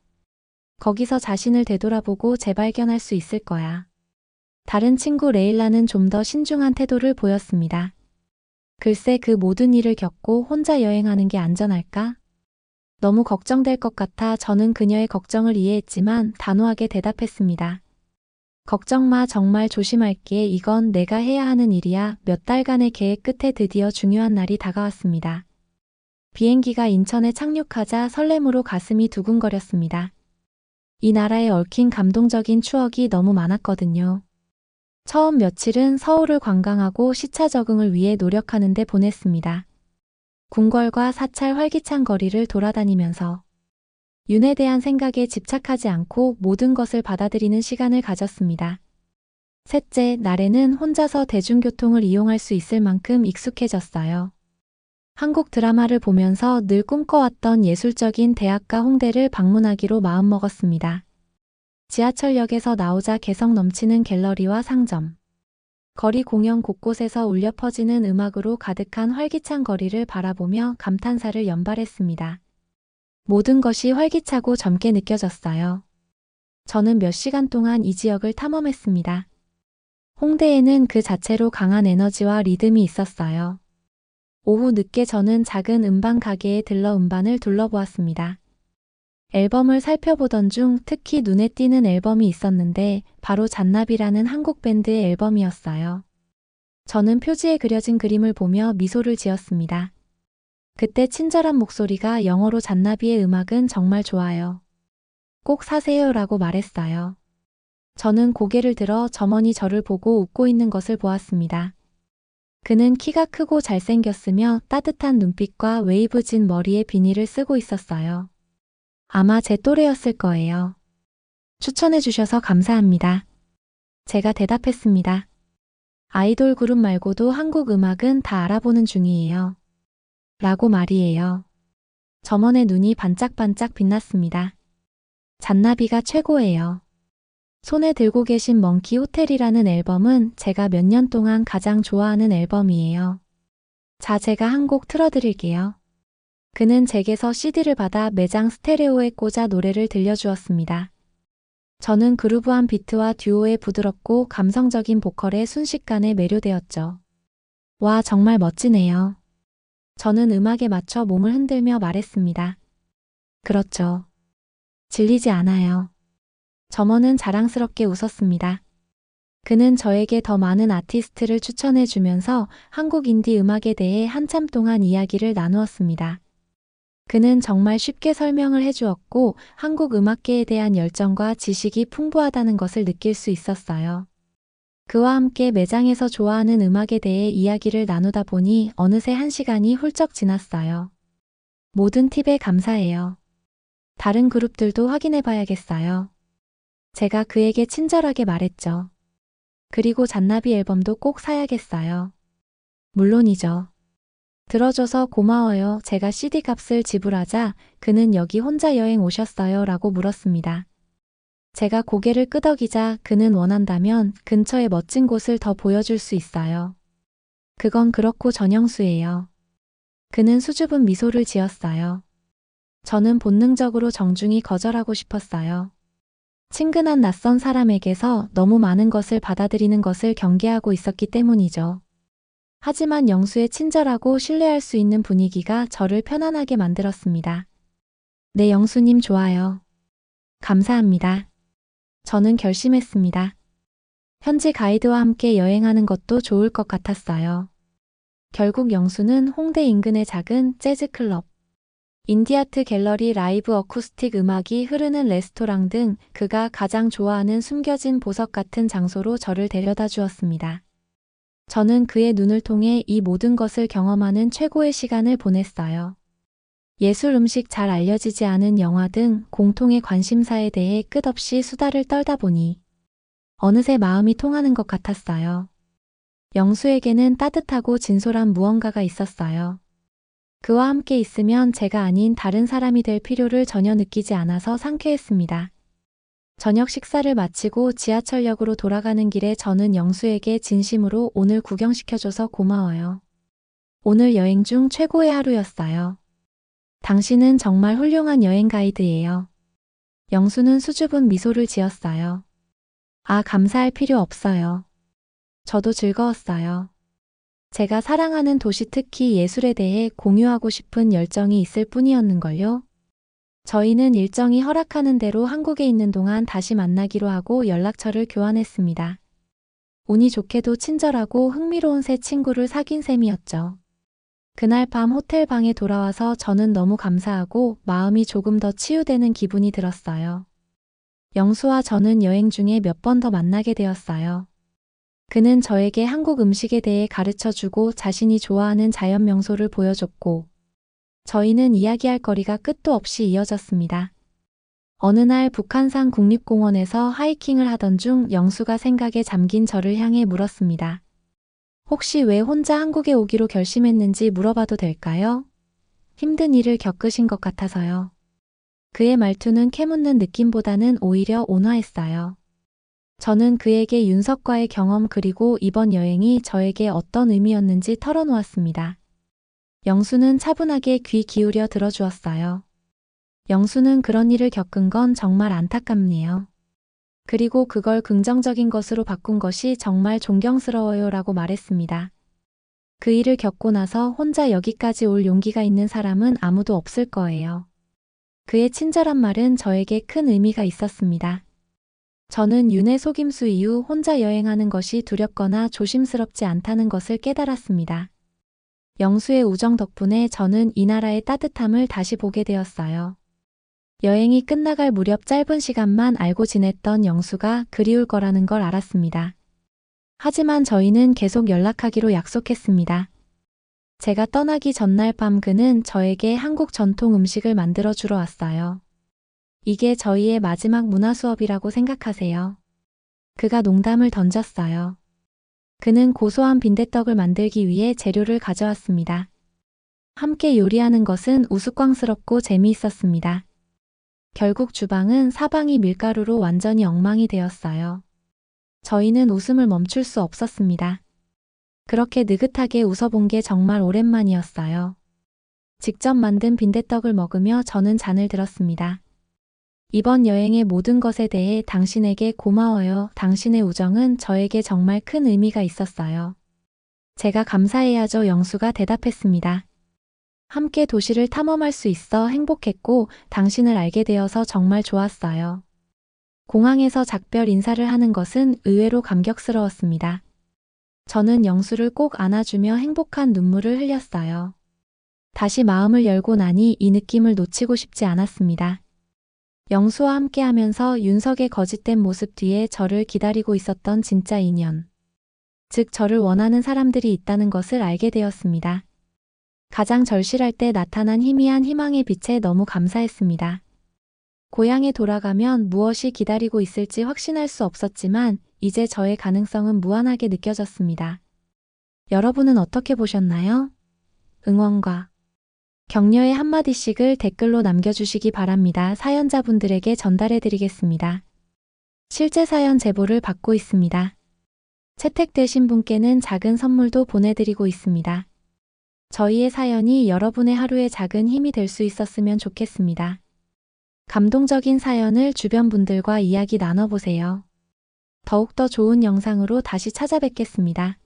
거기서 자신을 되돌아보고 재발견할 수 있을 거야. 다른 친구 레일라는 좀 더 신중한 태도를 보였습니다. 글쎄 그 모든 일을 겪고 혼자 여행하는 게 안전할까? 너무 걱정될 것 같아 저는 그녀의 걱정을 이해했지만 단호하게 대답했습니다. 걱정 마, 정말 조심할게. 이건 내가 해야 하는 일이야. 몇 달간의 계획 끝에 드디어 중요한 날이 다가왔습니다. 비행기가 인천에 착륙하자 설렘으로 가슴이 두근거렸습니다. 이 나라에 얽힌 감동적인 추억이 너무 많았거든요. 처음 며칠은 서울을 관광하고 시차 적응을 위해 노력하는 데 보냈습니다. 궁궐과 사찰 활기찬 거리를 돌아다니면서 윤에 대한 생각에 집착하지 않고 모든 것을 받아들이는 시간을 가졌습니다. 셋째 날에는 혼자서 대중교통을 이용할 수 있을 만큼 익숙해졌어요. 한국 드라마를 보면서 늘 꿈꿔왔던 예술적인 대학가 홍대를 방문하기로 마음먹었습니다. 지하철역에서 나오자 개성 넘치는 갤러리와 상점, 거리 공연 곳곳에서 울려 퍼지는 음악으로 가득한 활기찬 거리를 바라보며 감탄사를 연발했습니다. 모든 것이 활기차고 젊게 느껴졌어요. 저는 몇 시간 동안 이 지역을 탐험했습니다. 홍대에는 그 자체로 강한 에너지와 리듬이 있었어요. 오후 늦게 저는 작은 음반 가게에 들러 음반을 둘러보았습니다. 앨범을 살펴보던 중 특히 눈에 띄는 앨범이 있었는데 바로 잔나비라는 한국 밴드의 앨범이었어요. 저는 표지에 그려진 그림을 보며 미소를 지었습니다. 그때 친절한 목소리가 영어로 잔나비의 음악은 정말 좋아요. 꼭 사세요라고 말했어요. 저는 고개를 들어 점원이 저를 보고 웃고 있는 것을 보았습니다. 그는 키가 크고 잘생겼으며 따뜻한 눈빛과 웨이브진 머리에 비닐을 쓰고 있었어요. 아마 제 또래였을 거예요. 추천해 주셔서 감사합니다. 제가 대답했습니다. 아이돌 그룹 말고도 한국 음악은 다 알아보는 중이에요. 라고 말이에요. 점원의 눈이 반짝반짝 빛났습니다. 잔나비가 최고예요. 손에 들고 계신 먼키 호텔이라는 앨범은 제가 몇 년 동안 가장 좋아하는 앨범이에요. 자, 제가 한 곡 틀어드릴게요. 그는 제게서 CD를 받아 매장 스테레오에 꽂아 노래를 들려주었습니다. 저는 그루브한 비트와 듀오의 부드럽고 감성적인 보컬의 순식간에 매료되었죠. 와, 정말 멋지네요. 저는 음악에 맞춰 몸을 흔들며 말했습니다. 그렇죠. 질리지 않아요. 점원은 자랑스럽게 웃었습니다. 그는 저에게 더 많은 아티스트를 추천해 주면서 한국 인디 음악에 대해 한참 동안 이야기를 나누었습니다. 그는 정말 쉽게 설명을 해주었고 한국 음악계에 대한 열정과 지식이 풍부하다는 것을 느낄 수 있었어요. 그와 함께 매장에서 좋아하는 음악에 대해 이야기를 나누다 보니 어느새 1시간이 훌쩍 지났어요. 모든 팁에 감사해요. 다른 그룹들도 확인해 봐야겠어요. 제가 그에게 친절하게 말했죠. 그리고 잔나비 앨범도 꼭 사야겠어요. 물론이죠. 들어줘서 고마워요. 제가 CD 값을 지불하자 그는 여기 혼자 여행 오셨어요? 라고 물었습니다. 제가 고개를 끄덕이자 그는 원한다면 근처에 멋진 곳을 더 보여줄 수 있어요. 그건 그렇고 전영수예요. 그는 수줍은 미소를 지었어요. 저는 본능적으로 정중히 거절하고 싶었어요. 친근한 낯선 사람에게서 너무 많은 것을 받아들이는 것을 경계하고 있었기 때문이죠. 하지만 영수의 친절하고 신뢰할 수 있는 분위기가 저를 편안하게 만들었습니다. 네, 영수님 좋아요. 감사합니다. 저는 결심했습니다. 현지 가이드와 함께 여행하는 것도 좋을 것 같았어요. 결국 영수는 홍대 인근의 작은 재즈클럽, 인디아트 갤러리, 라이브 어쿠스틱 음악이 흐르는 레스토랑 등 그가 가장 좋아하는 숨겨진 보석 같은 장소로 저를 데려다 주었습니다. 저는 그의 눈을 통해 이 모든 것을 경험하는 최고의 시간을 보냈어요. 예술, 음식, 잘 알려지지 않은 영화 등 공통의 관심사에 대해 끝없이 수다를 떨다 보니 어느새 마음이 통하는 것 같았어요. 영수에게는 따뜻하고 진솔한 무언가가 있었어요. 그와 함께 있으면 제가 아닌 다른 사람이 될 필요를 전혀 느끼지 않아서 상쾌했습니다. 저녁 식사를 마치고 지하철역으로 돌아가는 길에 저는 영수에게 진심으로 오늘 구경시켜줘서 고마워요. 오늘 여행 중 최고의 하루였어요. 당신은 정말 훌륭한 여행 가이드예요. 영수는 수줍은 미소를 지었어요. 아, 감사할 필요 없어요. 저도 즐거웠어요. 제가 사랑하는 도시, 특히 예술에 대해 공유하고 싶은 열정이 있을 뿐이었는걸요. 저희는 일정이 허락하는 대로 한국에 있는 동안 다시 만나기로 하고 연락처를 교환했습니다. 운이 좋게도 친절하고 흥미로운 새 친구를 사귄 셈이었죠. 그날 밤 호텔 방에 돌아와서 저는 너무 감사하고 마음이 조금 더 치유되는 기분이 들었어요. 영수와 저는 여행 중에 몇 번 더 만나게 되었어요. 그는 저에게 한국 음식에 대해 가르쳐주고 자신이 좋아하는 자연 명소를 보여줬고, 저희는 이야기할 거리가 끝도 없이 이어졌습니다. 어느 날 북한산 국립공원에서 하이킹을 하던 중 영수가 생각에 잠긴 저를 향해 물었습니다. 혹시 왜 혼자 한국에 오기로 결심했는지 물어봐도 될까요? 힘든 일을 겪으신 것 같아서요. 그의 말투는 캐묻는 느낌보다는 오히려 온화했어요. 저는 그에게 윤석과의 경험 그리고 이번 여행이 저에게 어떤 의미였는지 털어놓았습니다. 영수는 차분하게 귀 기울여 들어주었어요. 영수는 그런 일을 겪은 건 정말 안타깝네요. 그리고 그걸 긍정적인 것으로 바꾼 것이 정말 존경스러워요 라고 말했습니다. 그 일을 겪고 나서 혼자 여기까지 올 용기가 있는 사람은 아무도 없을 거예요. 그의 친절한 말은 저에게 큰 의미가 있었습니다. 저는 윤의 속임수 이후 혼자 여행하는 것이 두렵거나 조심스럽지 않다는 것을 깨달았습니다. 영수의 우정 덕분에 저는 이 나라의 따뜻함을 다시 보게 되었어요. 여행이 끝나갈 무렵 짧은 시간만 알고 지냈던 영수가 그리울 거라는 걸 알았습니다. 하지만 저희는 계속 연락하기로 약속했습니다. 제가 떠나기 전날 밤 그는 저에게 한국 전통 음식을 만들어 주러 왔어요. 이게 저희의 마지막 문화 수업이라고 생각하세요. 그가 농담을 던졌어요. 그는 고소한 빈대떡을 만들기 위해 재료를 가져왔습니다. 함께 요리하는 것은 우스꽝스럽고 재미있었습니다. 결국 주방은 사방이 밀가루로 완전히 엉망이 되었어요. 저희는 웃음을 멈출 수 없었습니다. 그렇게 느긋하게 웃어본 게 정말 오랜만이었어요. 직접 만든 빈대떡을 먹으며 저는 잔을 들었습니다. 이번 여행의 모든 것에 대해 당신에게 고마워요. 당신의 우정은 저에게 정말 큰 의미가 있었어요. 제가 감사해야죠. 영수가 대답했습니다. 함께 도시를 탐험할 수 있어 행복했고 당신을 알게 되어서 정말 좋았어요. 공항에서 작별 인사를 하는 것은 의외로 감격스러웠습니다. 저는 영수를 꼭 안아주며 행복한 눈물을 흘렸어요. 다시 마음을 열고 나니 이 느낌을 놓치고 싶지 않았습니다. 영수와 함께하면서 윤석의 거짓된 모습 뒤에 저를 기다리고 있었던 진짜 인연. 즉 저를 원하는 사람들이 있다는 것을 알게 되었습니다. 가장 절실할 때 나타난 희미한 희망의 빛에 너무 감사했습니다. 고향에 돌아가면 무엇이 기다리고 있을지 확신할 수 없었지만 이제 저의 가능성은 무한하게 느껴졌습니다. 여러분은 어떻게 보셨나요? 응원과 격려의 한마디씩을 댓글로 남겨주시기 바랍니다. 사연자분들에게 전달해드리겠습니다. 실제 사연 제보를 받고 있습니다. 채택되신 분께는 작은 선물도 보내드리고 있습니다. 저희의 사연이 여러분의 하루에 작은 힘이 될 수 있었으면 좋겠습니다. 감동적인 사연을 주변 분들과 이야기 나눠보세요. 더욱더 좋은 영상으로 다시 찾아뵙겠습니다.